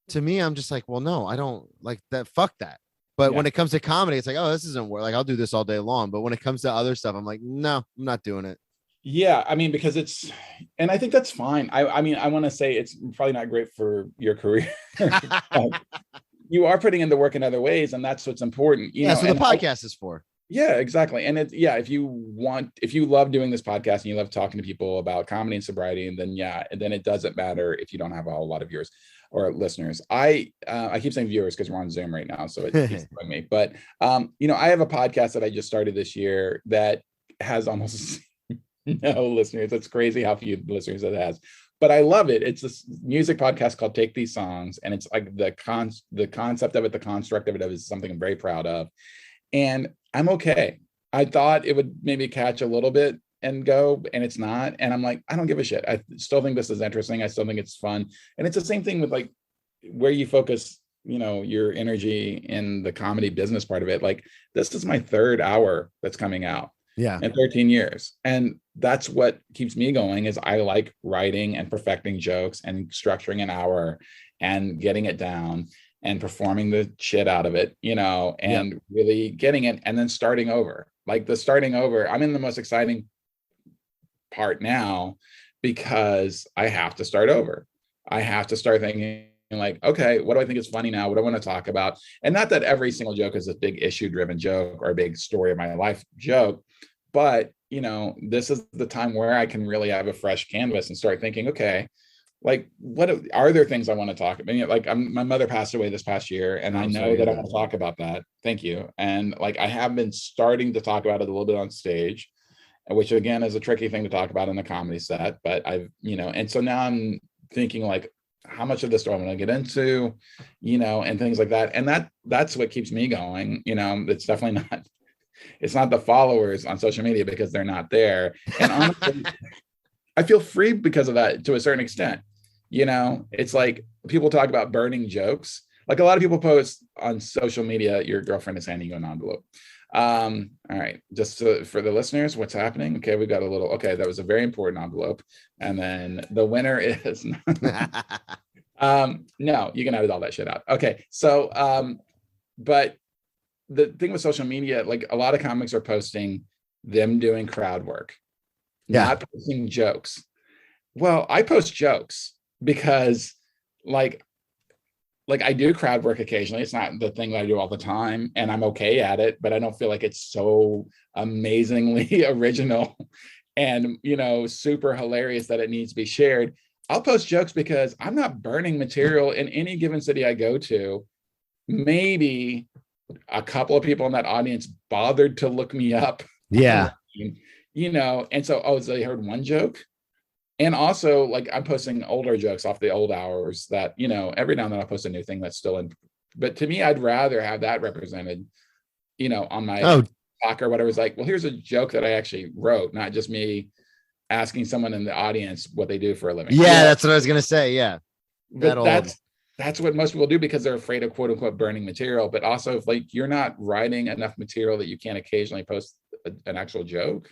to me, I'm just like, well, no, I don't like that. Fuck that. But when it comes to comedy, it's like, oh, this isn't work. Like, I'll do this all day long. But when it comes to other stuff, I'm like, no, I'm not doing it. Yeah, I mean, because and I think that's fine. I mean, I want to say it's probably not great for your career. You are putting in the work in other ways, and that's what's important. That's what the podcast is for. Yeah, exactly. And if you love doing this podcast and you love talking to people about comedy and sobriety, and then it doesn't matter if you don't have a whole lot of viewers or listeners. I keep saying viewers because we're on Zoom right now, so it's throwing me. But I have a podcast that I just started this year that has almost no listeners. It's crazy how few listeners it has, but I love it. It's this music podcast called Take These Songs, and it's like the concept of it, the construct of it is something I'm very proud of, and I'm okay. I thought it would maybe catch a little bit and go, and it's not. And I'm like, I don't give a shit. I still think this is interesting. I still think it's fun. And it's the same thing with like where you focus, your energy in the comedy business part of it. Like this is my 3rd hour that's coming out. Yeah. In 13 years. And that's what keeps me going is I like writing and perfecting jokes and structuring an hour and getting it down and performing the shit out of it, and really getting it and then starting over. Like the starting over, I'm in the most exciting part now because I have to start over. I have to start thinking like, okay, what do I think is funny now? What do I want to talk about? And not that every single joke is a big issue driven joke or a big story of my life joke, but this is the time where I can really have a fresh canvas and start thinking, okay, like what are there things I want to talk about? Like my mother passed away this past year, and I know that I want to talk about that. Thank you. And like I have been starting to talk about it a little bit on stage, which again is a tricky thing to talk about in the comedy set. But and so now I'm thinking like, how much of this do I want to get into, and things like that. And that's what keeps me going. It's definitely it's not the followers on social media because they're not there. And honestly, I feel free because of that to a certain extent. It's like people talk about burning jokes. Like a lot of people post on social media, your girlfriend is handing you an envelope. All right, just for the listeners, what's happening? Okay, we got a little, okay, that was a very important envelope. And then the winner is, no, you can edit all that shit out. Okay, so, but the thing with social media, like a lot of comics are posting them doing crowd work, not posting jokes. Well, I post jokes because like I do crowd work occasionally. It's not the thing that I do all the time, and I'm okay at it, but I don't feel like it's so amazingly original and, super hilarious that it needs to be shared. I'll post jokes because I'm not burning material in any given city I go to. Maybe a couple of people in that audience bothered to look me up. Yeah. And so, so they heard one joke. And also, like, I'm posting older jokes off the old hours that, every now and then I'll post a new thing that's still in. But to me, I'd rather have that represented, on my talk or whatever. It's like, well, here's a joke that I actually wrote, not just me asking someone in the audience what they do for a living. Yeah, that's what I was going to say. Yeah. But that's what most people do because they're afraid of quote unquote burning material. But also, if like you're not writing enough material that you can't occasionally post an actual joke.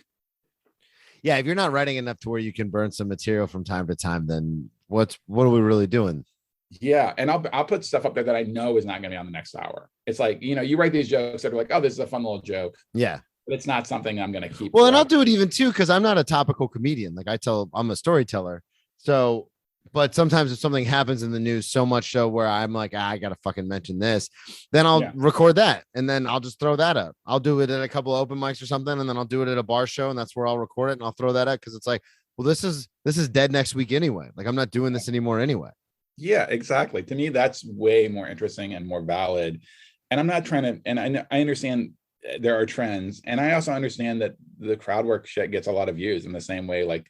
Yeah, if you're not writing enough to where you can burn some material from time to time, then what are we really doing? Yeah, and I'll put stuff up there that I know is not going to be on the next hour. It's like, you write these jokes that are like, oh, this is a fun little joke. Yeah. but it's not something I'm going to keep. Well, and I'll do it even too, because I'm not a topical comedian. Like I'm a storyteller. So, but sometimes if something happens in the news so much so where I'm like, I gotta fucking mention this, then I'll record that and then I'll just throw that up. I'll do it at a couple of open mics or something, and then I'll do it at a bar show, and that's where I'll record it and I'll throw that up because it's like, well, this is dead next week anyway. Like I'm not doing this anymore anyway. Yeah, exactly. To me, that's way more interesting and more valid. And I'm not trying to, and I understand there are trends, and I also understand that the crowd work shit gets a lot of views in the same way like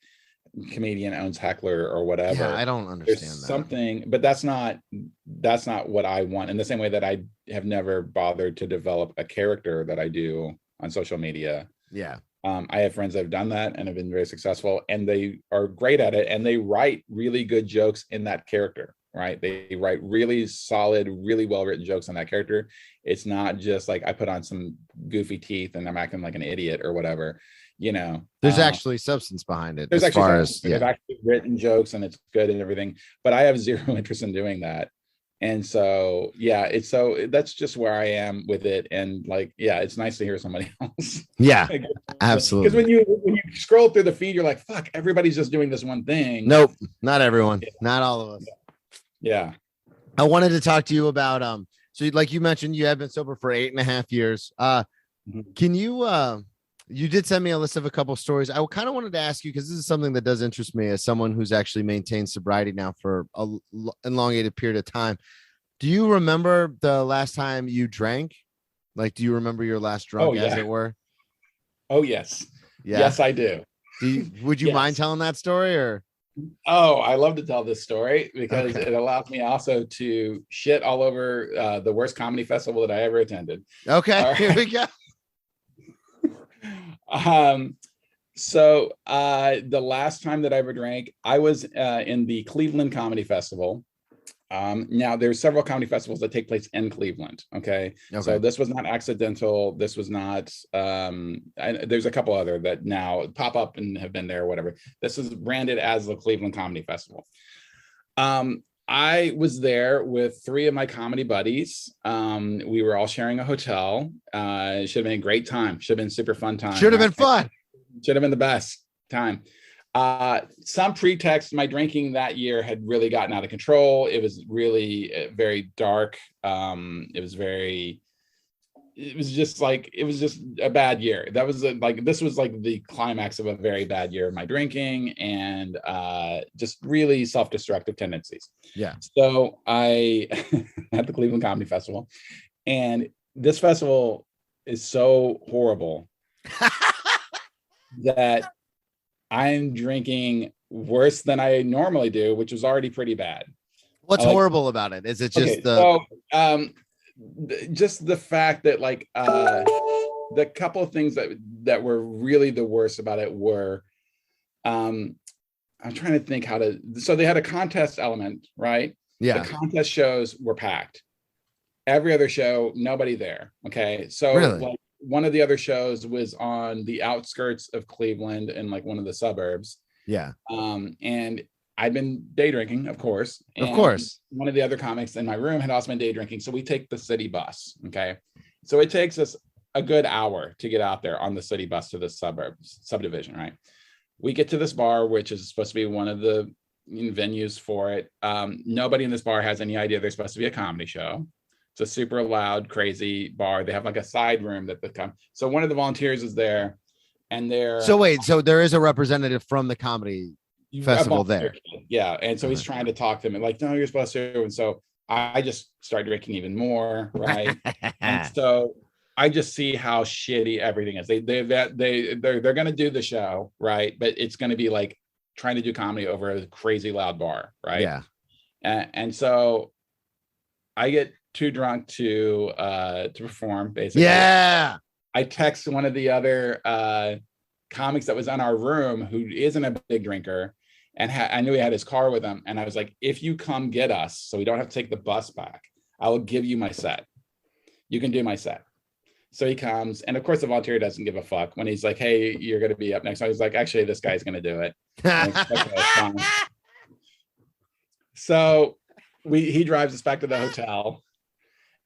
comedian owns heckler or whatever. Yeah, I don't understand There's that. something, but that's not what I want. In the same way that I have never bothered to develop a character that I do on social media. Yeah. I have friends that have done that and have been very successful, and they are great at it, and they write really good jokes in that character, right? They write really solid, really well-written jokes on that character. It's not just like I put on some goofy teeth and I'm acting like an idiot or whatever. There's actually substance behind it. There's I've actually written jokes and it's good and everything, but I have zero interest in doing that. And so, that's just where I am with it. And like, it's nice to hear somebody else. Yeah, absolutely. Because when you scroll through the feed, you're like, fuck, everybody's just doing this one thing. Nope, not everyone, not all of us. Yeah. I wanted to talk to you about, so like you mentioned, you have been sober for 8.5 years. Can you, you did send me a list of a couple of stories. I kind of wanted to ask you, because this is something that does interest me as someone who's actually maintained sobriety now for a elongated period of time. Do you remember the last time you drank? Like, do you remember your last drunk, as it were? Oh, yes. Yeah. Yes, I do. Would you mind telling that story or? Oh, I love to tell this story because it allows me also to shit all over the worst comedy festival that I ever attended. Okay, right. Here we go. So the last time that I ever drank, I was in the Cleveland Comedy Festival. Now there's several comedy festivals that take place in Cleveland. Okay. So this was not accidental. This was not, there's a couple other that now pop up and have been there or whatever. This is branded as the Cleveland Comedy Festival. I was there with 3 of my comedy buddies. We were all sharing a hotel. It should have been a great time. Should have been super fun time. Should have been fun. Should have been the best time. Some pretext, my drinking that year had really gotten out of control. It was really very dark. It was just a bad year. That was this was like the climax of a very bad year of my drinking and just really self-destructive tendencies. Yeah. So I at the Cleveland Comedy Festival, and this festival is so horrible that I'm drinking worse than I normally do, which was already pretty bad. What's horrible about it? Is it just just the fact that the couple of things that were really the worst about it were, I'm trying to think so they had a contest element, right? Yeah. The contest shows were packed. Every other show, nobody there. Okay. So really? One of the other shows was on the outskirts of Cleveland in one of the suburbs. Yeah. And I'd been day drinking, of course. Of course. One of the other comics in my room had also been day drinking. So we take the city bus. Okay. So it takes us a good hour to get out there on the city bus to the subdivision, right? We get to this bar, which is supposed to be one of the venues for it. Nobody in this bar has any idea there's supposed to be a comedy show. It's a super loud, crazy bar. They have a side room that so one of the volunteers is there, and they're so there is a representative from the comedy festival there. Yeah. And so he's trying to talk to them and no, you're supposed to. And so I just start drinking even more. Right. And so I just see how shitty everything is. They're going to do the show. Right. But it's going to be trying to do comedy over a crazy loud bar. Right. Yeah. And so I get too drunk to perform, basically. Yeah. I text one of the other comics that was in our room who isn't a big drinker, and I knew he had his car with him, and I was like, if you come get us so we don't have to take the bus back, I will give you my set. You can do my set. So he comes, and of course the volunteer doesn't give a fuck when he's like, hey, you're going to be up next. So he's like, actually, this guy's going to do it. Okay, so he drives us back to the hotel,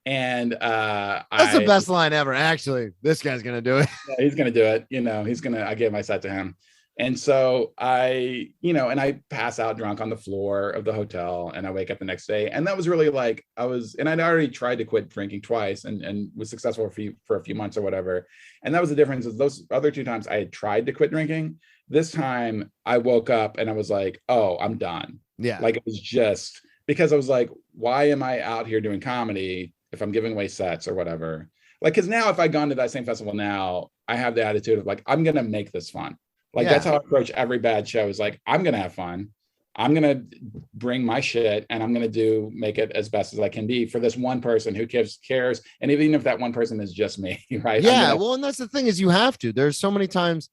And That's the best line ever. Actually, this guy's gonna do it. Yeah, he's gonna do it. I gave my set to him. And so and I pass out drunk on the floor of the hotel, and I wake up the next day. And that was really like and I'd already tried to quit drinking twice and was successful for a few months or whatever. And that was the difference, is those other two times I had tried to quit drinking. This time I woke up and I was like, oh, I'm done. Yeah. Like, it was just because I was like, why am I out here doing comedy if I'm giving away sets or whatever? Like, because now if I'd gone to that same festival now, I have the attitude of like, I'm going to make this fun. Like, that's how I approach every bad show, is like, I'm going to have fun. I'm going to bring my shit, and I'm going to make it as best as I can be for this one person who cares. And even if that one person is just me, right? Yeah. Well, and that's the thing, is you have to. There's so many times.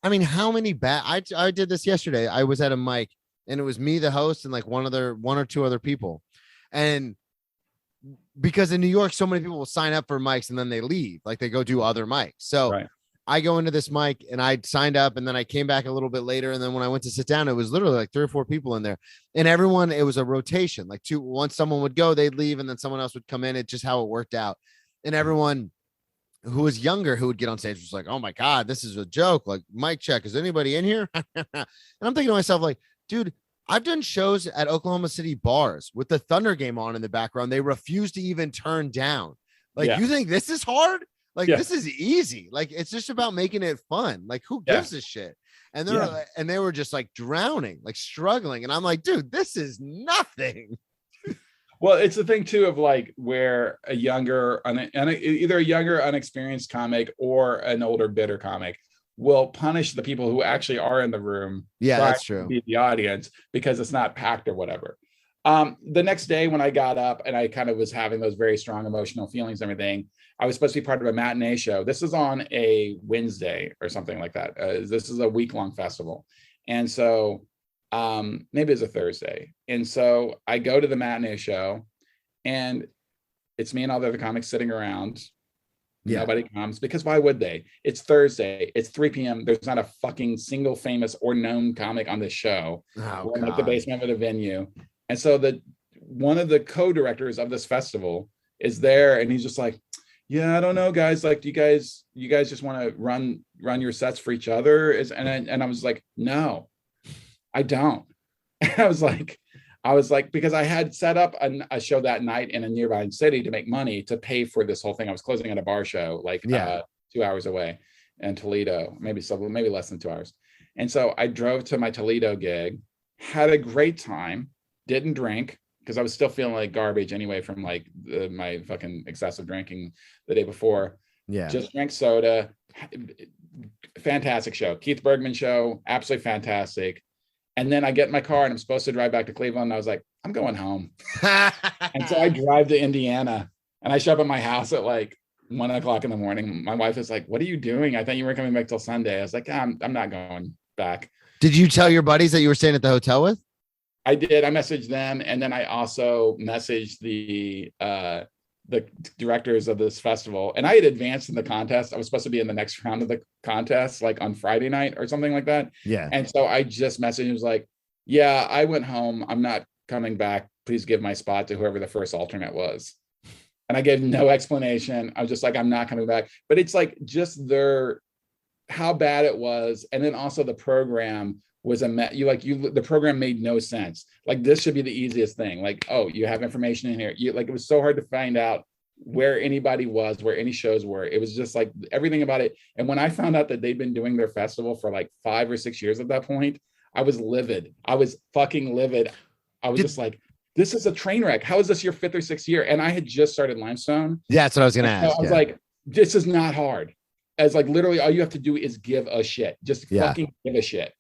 I mean, how many I did this yesterday. I was at a mic, and it was me, the host, and like one or two other people. And because in New York, so many people will sign up for mics and then they leave, like they go do other mics. So right. I go into this mic and I signed up, and then I came back a little bit later. And then when I went to sit down, it was literally like 3 or 4 people in there, and everyone, it was a rotation, like once someone would go, they'd leave, and then someone else would come in. It's just how it worked out. And everyone who was younger, who would get on stage, was like, oh my God, this is a joke. Like, mic check. Is anybody in here? And I'm thinking to myself, like, dude, I've done shows at Oklahoma City bars with the Thunder game on in the background. They refuse to even turn down. Like, you think this is hard? Like, this is easy. Like, it's just about making it fun. Like, who gives a shit? And they were just like drowning, like struggling. And I'm like, dude, this is nothing. Well, it's the thing too of like where either a younger unexperienced comic or an older bitter comic will punish the people who actually are in the room. Yeah, that's true. Be the audience because it's not packed or whatever. The next day when I got up and I kind of was having those very strong emotional feelings and everything, I was supposed to be part of a matinee show. This is on a Wednesday or something like that. This is a week-long festival. And so maybe it's a Thursday. And so I go to the matinee show, and it's me and all the other comics sitting around. Nobody comes, because why would they? It's Thursday. It's 3 p.m. There's not a fucking single famous or known comic on this show. We're in the basement of the venue. And so one of the co-directors of this festival is there, and he's just like, yeah, I don't know, guys. Like, do you guys just want to run your sets for each other? And I was like, no, I don't. I was like, because I had set up a show that night in a nearby city to make money to pay for this whole thing. I was closing at a bar show, 2 hours away in Toledo, maybe less than 2 hours. And so I drove to my Toledo gig, had a great time, didn't drink, because I was still feeling like garbage anyway from like my fucking excessive drinking the day before. Yeah. Just drank soda. Fantastic show. Keith Bergman show. Absolutely fantastic. And then I get in my car and I'm supposed to drive back to Cleveland. And I was like, I'm going home. And so I drive to Indiana, and I show up at my house at like 1 o'clock in the morning. My wife is like, what are you doing? I thought you were coming back till Sunday. I was like, I'm not going back. Did you tell your buddies that you were staying at the hotel with? I did. I messaged them, and then I also messaged the directors of this festival. And I had advanced in the contest. I was supposed to be in the next round of the contest, like on Friday night or something like that. Yeah. And so I just messaged him, was like, yeah, I went home. I'm not coming back. Please give my spot to whoever the first alternate was. And I gave no explanation. I was just like, I'm not coming back. But it's like just how bad it was. And then also the program was the program made no sense. Like, this should be the easiest thing. Like, oh, you have information in here. It was so hard to find out where anybody was, where any shows were. It was just like everything about it. And when I found out that they'd been doing their festival for like 5 or 6 years at that point, I was livid. I was fucking livid. I was just like, this is a train wreck. How is this your 5th or 6th year? And I had just started Limestone. Yeah, that's what I was going to ask. I was like, this is not hard. As like literally all you have to do is give a shit. Just fucking give a shit.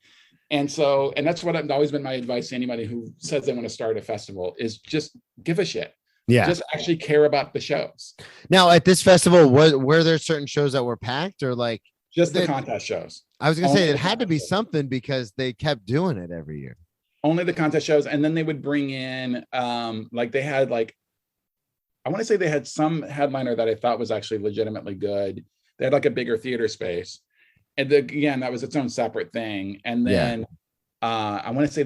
And that's what I've always been my advice to anybody who says they want to start a festival, is just give a shit. Yeah. Just actually care about the shows. Now at this festival, were there certain shows that were packed, or like just the contest shows? I was going to say it had to be something, because they kept doing it every year. Only the contest shows. And then they would bring in, they had I want to say they had some headliner that I thought was actually legitimately good. They had like a bigger theater space. And again, that was its own separate thing. And then I want to say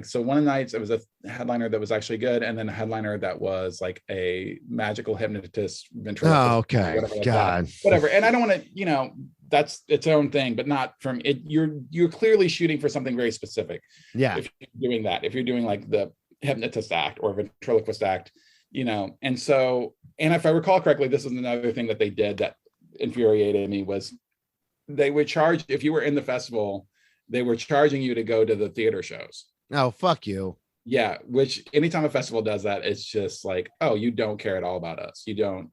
so one of the nights it was a headliner that was actually good, and then a headliner that was like a magical hypnotist ventriloquist. Oh, okay. Whatever, like God. whatever. And I don't want to, that's its own thing, but not from it. You're clearly shooting for something very specific. Yeah. If you're doing that, if you're doing like the hypnotist act or ventriloquist act, and so, and if I recall correctly, this is another thing that they did that infuriated me was they would charge, if you were in the festival, they were charging you to go to the theater shows. Oh, fuck you. Yeah, which anytime a festival does that, it's just like, oh, you don't care at all about us. You don't.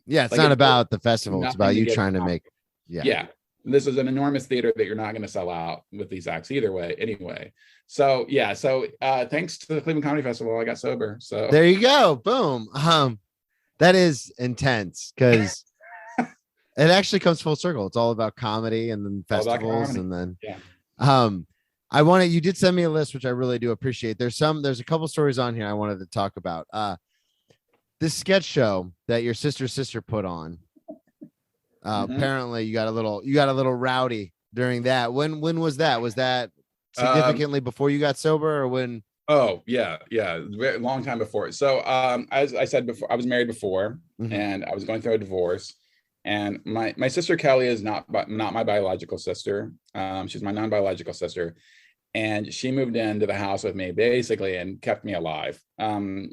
Yeah, it's not about the festival. It's about you trying to make. Yeah. This is an enormous theater that you're not going to sell out with these acts either way. Anyway, so yeah, thanks to the Cleveland Comedy Festival, I got sober. So there you go. Boom. That is intense because it actually comes full circle. It's all about comedy and then festivals and then you did send me a list, which I really do appreciate. There's a couple stories on here I wanted to talk about. This sketch show that your sister put on. Apparently you got a little rowdy during that. When was that? Was that significantly before you got sober or when? Oh yeah. Very long time before. So as I said before, I was married before and I was going through a divorce. And my sister Kelly is not my biological sister. She's my non-biological sister. And she moved into the house with me basically and kept me alive.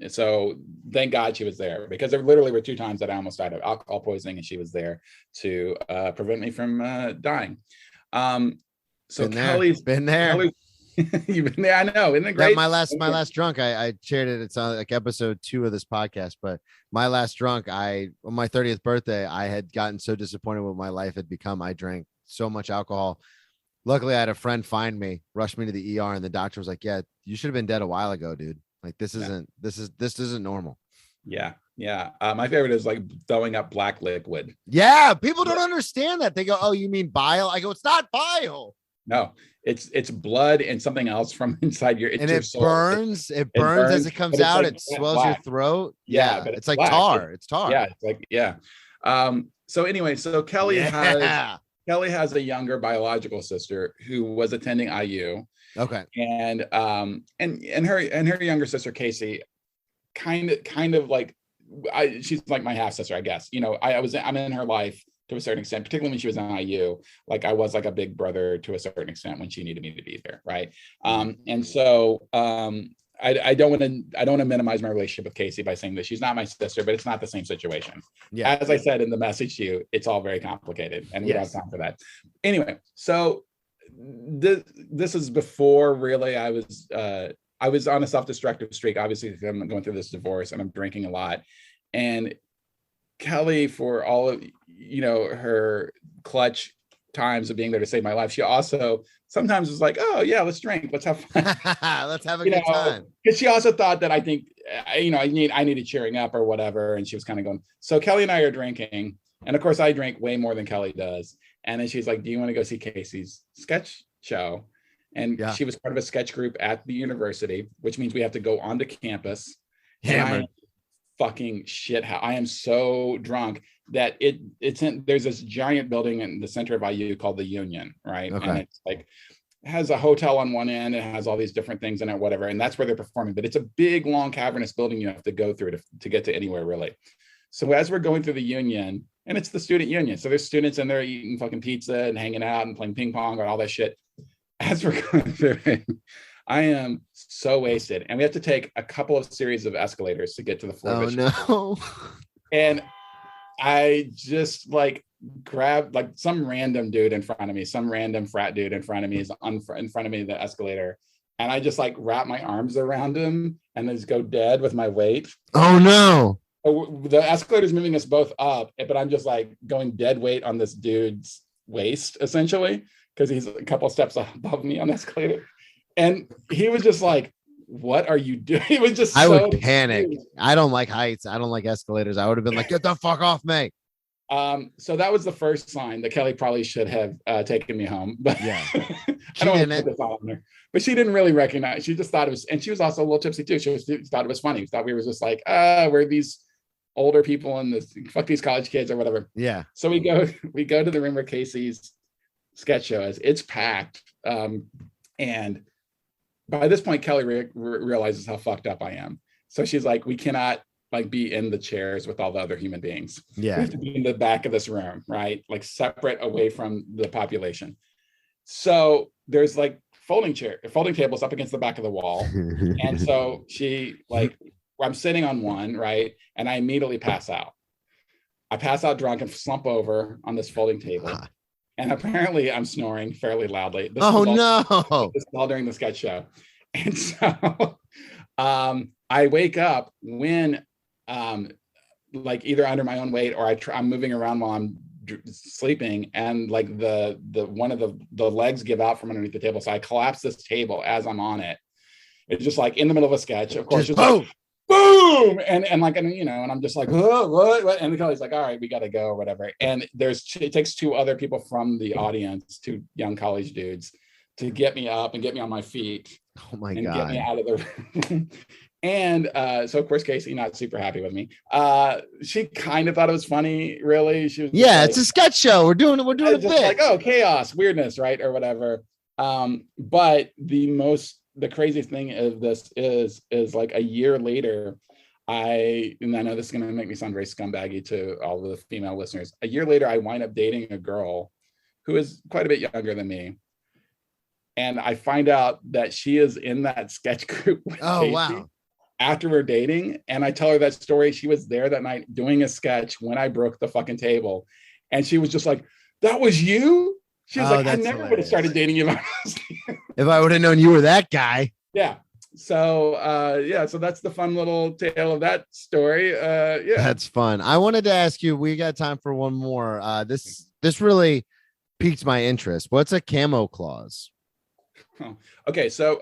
So thank God she was there, because there literally were 2 times that I almost died of alcohol poisoning, and she was there to prevent me from dying. So Kelly's been there. You've been there. I know. Isn't it great? My last drunk, I shared it. It's on like episode 2 of this podcast, but my last drunk, on my 30th birthday, I had gotten so disappointed with my life had become. I drank so much alcohol. Luckily, I had a friend find me, rush me to the ER, and the doctor was like, "Yeah, you should have been dead a while ago, dude. Like this isn't normal." Yeah. My favorite is like throwing up black liquid. Yeah, people don't understand that. They go, "Oh, you mean bile?" I go, "It's not bile." No, it's blood and something else from inside your. And it burns. It burns as it comes out. Like, it swells your throat. Yeah, but it's like black. Tar. It's tar. Yeah, it's like So anyway, so Kelly has a younger biological sister who was attending IU. Okay. And her younger sister Casey, kind of like she's like my half sister, I guess. I'm in her life to a certain extent, particularly when she was in IU. Like I was like a big brother to a certain extent when she needed me to be there, right? And so I don't want to minimize my relationship with Casey by saying that she's not my sister, but it's not the same situation. Yeah. As I said in the message to you, it's all very complicated, and we don't have time for that. Anyway, so this is before really I was on a self-destructive streak. Obviously, I'm going through this divorce and I'm drinking a lot. And Kelly, for all of her clutch times of being there to save my life, she also sometimes was like, "Oh yeah, let's drink, let's have fun, let's have a good time." Because she also thought that I think I needed cheering up or whatever, and she was kind of going. So Kelly and I are drinking, and of course I drink way more than Kelly does. And then she's like, "Do you want to go see Casey's sketch show?" And she was part of a sketch group at the university, which means we have to go onto campus. Hammered. Fucking shit. How I am so drunk that there's this giant building in the center of IU called the Union, right? Okay. And it's like has a hotel on one end, it has all these different things in it, whatever, and that's where they're performing. But it's a big, long, cavernous building you have to go through to get to anywhere, really. So as we're going through the Union, and it's the student union, so there's students in there eating fucking pizza and hanging out and playing ping pong and all that shit. As we're going through it, I am so wasted, and we have to take a couple of series of escalators to get to the floor. Oh no! And I just like grabbed like some random dude in front of me, some random frat dude in front of me is in front of me the escalator, and I just like wrap my arms around him and then just go dead with my weight. Oh no! The escalator's moving us both up, but I'm just like going dead weight on this dude's waist essentially because he's a couple steps above me on the escalator. And he was just like, "What are you doing?" It was just I would panic. I don't like heights. I don't like escalators. I would have been like, "Get the fuck off me." So that was the first sign that Kelly probably should have taken me home. But yeah, I don't want to put this on her. But she didn't really recognize. She just thought it was, and she was also a little tipsy too. She thought it was funny. She thought we were just like, we're these older people and fuck these college kids or whatever. Yeah. So we go to the room where Casey's sketch show is. It's packed. And by this point, Kelly realizes how fucked up I am. So she's like, we cannot like be in the chairs with all the other human beings. We Yeah. have to be in the back of this room, right? Like separate away from the population. So there's like folding tables up against the back of the wall. And so she like, I'm sitting on one, right? And I immediately pass out. I pass out drunk and slump over on this folding table. And apparently I'm snoring fairly loudly. This is all during the sketch show. And so I wake up when like either under my own weight or I'm moving around while I'm sleeping, and like the one of the legs give out from underneath the table. So I collapse this table as I'm on it. It's just like in the middle of a sketch, of course, just like boom, and like, and you know, and I'm just like, oh, what? And the Kelly's like, all right, we gotta go or whatever. And it takes two other people from the audience, two young college dudes, to get me up and get me on my feet. Oh my and God. Get me out of the room. And so of course Casey not super happy with me. She kind of thought it was funny, really. She was like, it's a sketch show. We're doing a bit. Like, oh, chaos, weirdness, right? Or whatever. But the craziest thing of this is like a year later, and I know this is gonna make me sound very scumbaggy to all of the female listeners. A year later, I wind up dating a girl who is quite a bit younger than me. And I find out that she is in that sketch group with Casey. Wow. After we're dating, and I tell her that story. She was there that night doing a sketch when I broke the fucking table. And she was just like, that was you? She was like, I never would have started dating you if I would have known you were that guy. Yeah. So so that's the fun little tale of that story. That's fun. I wanted to ask you, we got time for one more. This really piqued my interest. What's a camo clause? Oh, okay, so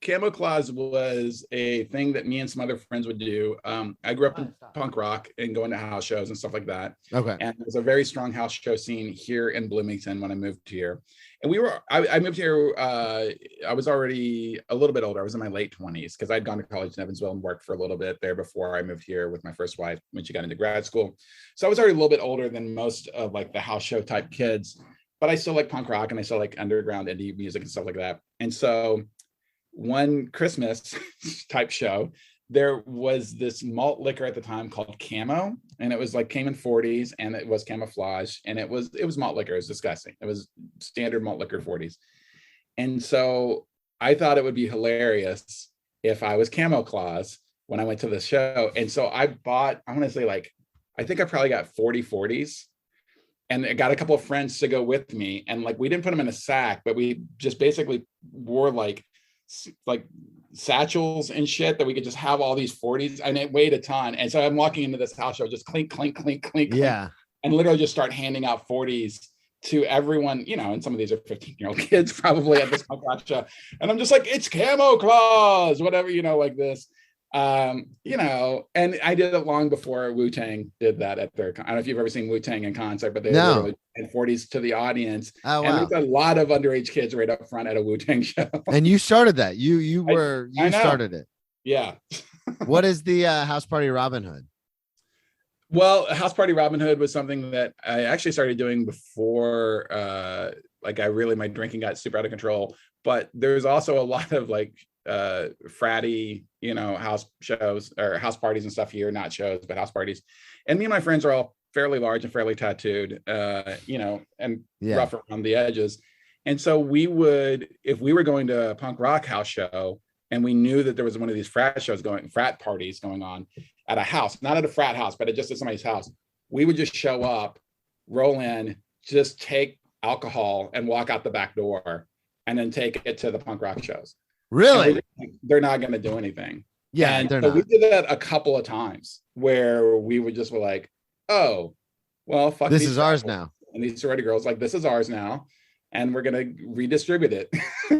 Camo Clause was a thing that me and some other friends would do. I grew up in punk rock and going to house shows and stuff like that. Okay. And there's a very strong house show scene here in Bloomington when I moved here. And I moved here, I was already a little bit older. I was in my late 20s because I'd gone to college in Evansville and worked for a little bit there before I moved here with my first wife when she got into grad school. So I was already a little bit older than most of like the house show type kids. But I still like punk rock and I still like underground indie music and stuff like that. And so one Christmas type show, there was this malt liquor at the time called Camo, and it was like came in 40s and it was camouflage, and it was malt liquor. It was disgusting. It was standard malt liquor 40s. And so I thought it would be hilarious if I was Camo Clause when I went to the show. And so I bought, I want to say like, I think I probably got 40 40s. And I got a couple of friends to go with me, and like we didn't put them in a sack, but we just basically wore like satchels and shit that we could just have all these 40s, and it weighed a ton. And so I'm walking into this house show, just clink, clink, clink, clink, yeah, and literally just start handing out 40s to everyone, you know. And some of these are 15-year-old kids probably at this punk rock show, and I'm just like, it's Camo Clause, whatever, you know, like this. You know, and I did it long before Wu-Tang did that at their, I don't know if you've ever seen Wu-Tang in concert, but they literally had 40s to the audience. Oh, wow. And there's a lot of underage kids right up front at a Wu-Tang show. And you started that. You started it. Yeah. What is the House Party Robin Hood? Well, House Party Robin Hood was something that I actually started doing before my drinking got super out of control. But there's also a lot of like fratty, you know, house shows or house parties and stuff here, not shows, but house parties. And me and my friends are all fairly large and fairly tattooed, you know, and rough around the edges. And so we would, if we were going to a punk rock house show and we knew that there was one of these frat parties going on at a house, not at a frat house, but just at somebody's house, we would just show up, roll in, just take alcohol and walk out the back door and then take it to the punk rock shows. Really? They're not going to do anything. Yeah, and they're so not. We did that a couple of times where we would just be like, oh, well, fuck, this is ours now. And these sorority girls like, this is ours now, and we're going to redistribute it.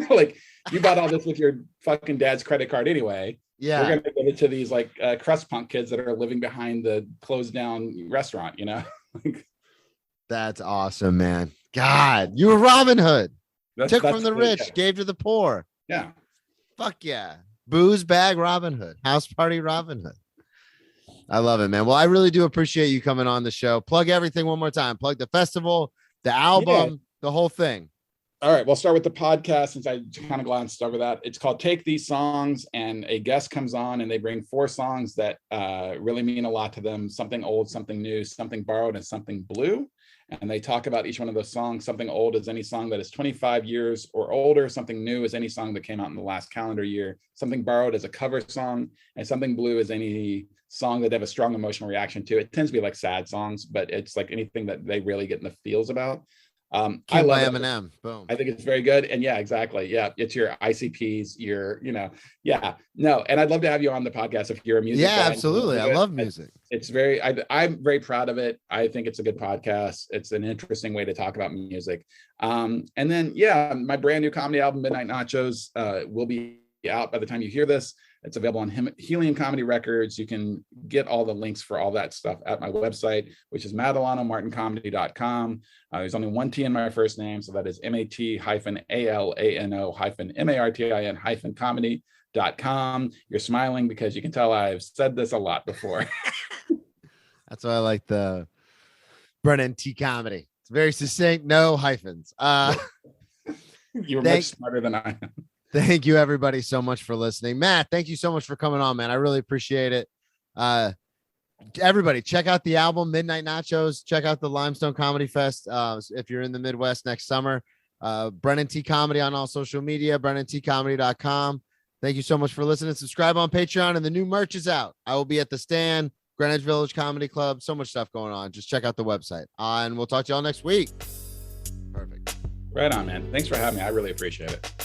Like, you bought all this with your fucking dad's credit card anyway. Yeah, we're going to give it to these like crust punk kids that are living behind the closed down restaurant, you know. That's awesome, man. God, you were Robin Hood. Took from the rich, gave to the poor. Yeah. Fuck yeah. Booze bag Robin Hood. House party Robin Hood. I love it, man. Well, I really do appreciate you coming on the show. Plug everything one more time. Plug the festival, the album, the whole thing. All right, we'll start with the podcast since I kind of glanced over that. It's called Take These Songs, and a guest comes on and they bring 4 songs that really mean a lot to them. Something old, something new, something borrowed, and something blue. And they talk about each one of those songs. Something old is any song that is 25 years or older. Something new is any song that came out in the last calendar year. Something borrowed is a cover song. And something blue is any song that they have a strong emotional reaction to. It tends to be like sad songs, but it's like anything that they really get in the feels about. I love Eminem. Boom. I think it's very good. And yeah, exactly. Yeah. It's your ICPs, and I'd love to have you on the podcast if you're a music guy. Absolutely. I love music. I'm very proud of it. I think it's a good podcast. It's an interesting way to talk about music. And then, my brand new comedy album, Midnight Nachos, will be out by the time you hear this. It's available on Helium Comedy Records. You can get all the links for all that stuff at my website, which is Alano-Martin.com. There's only one T in my first name, so that is MAT-ALANO-MARTIN-comedy.com. You're smiling because you can tell I've said this a lot before. That's why I like the Brennan T comedy. It's very succinct, no hyphens. You were much smarter than I am. Thank you, everybody, so much for listening. Matt, thank you so much for coming on, man. I really appreciate it. Everybody, check out the album, Midnight Nachos. Check out the Limestone Comedy Fest if you're in the Midwest next summer. Brennan T Comedy on all social media, BrennanTComedy.com. Thank you so much for listening. Subscribe on Patreon, and the new merch is out. I will be at the Stand, Greenwich Village Comedy Club. So much stuff going on. Just check out the website. And we'll talk to y'all next week. Perfect. Right on, man. Thanks for having me. I really appreciate it.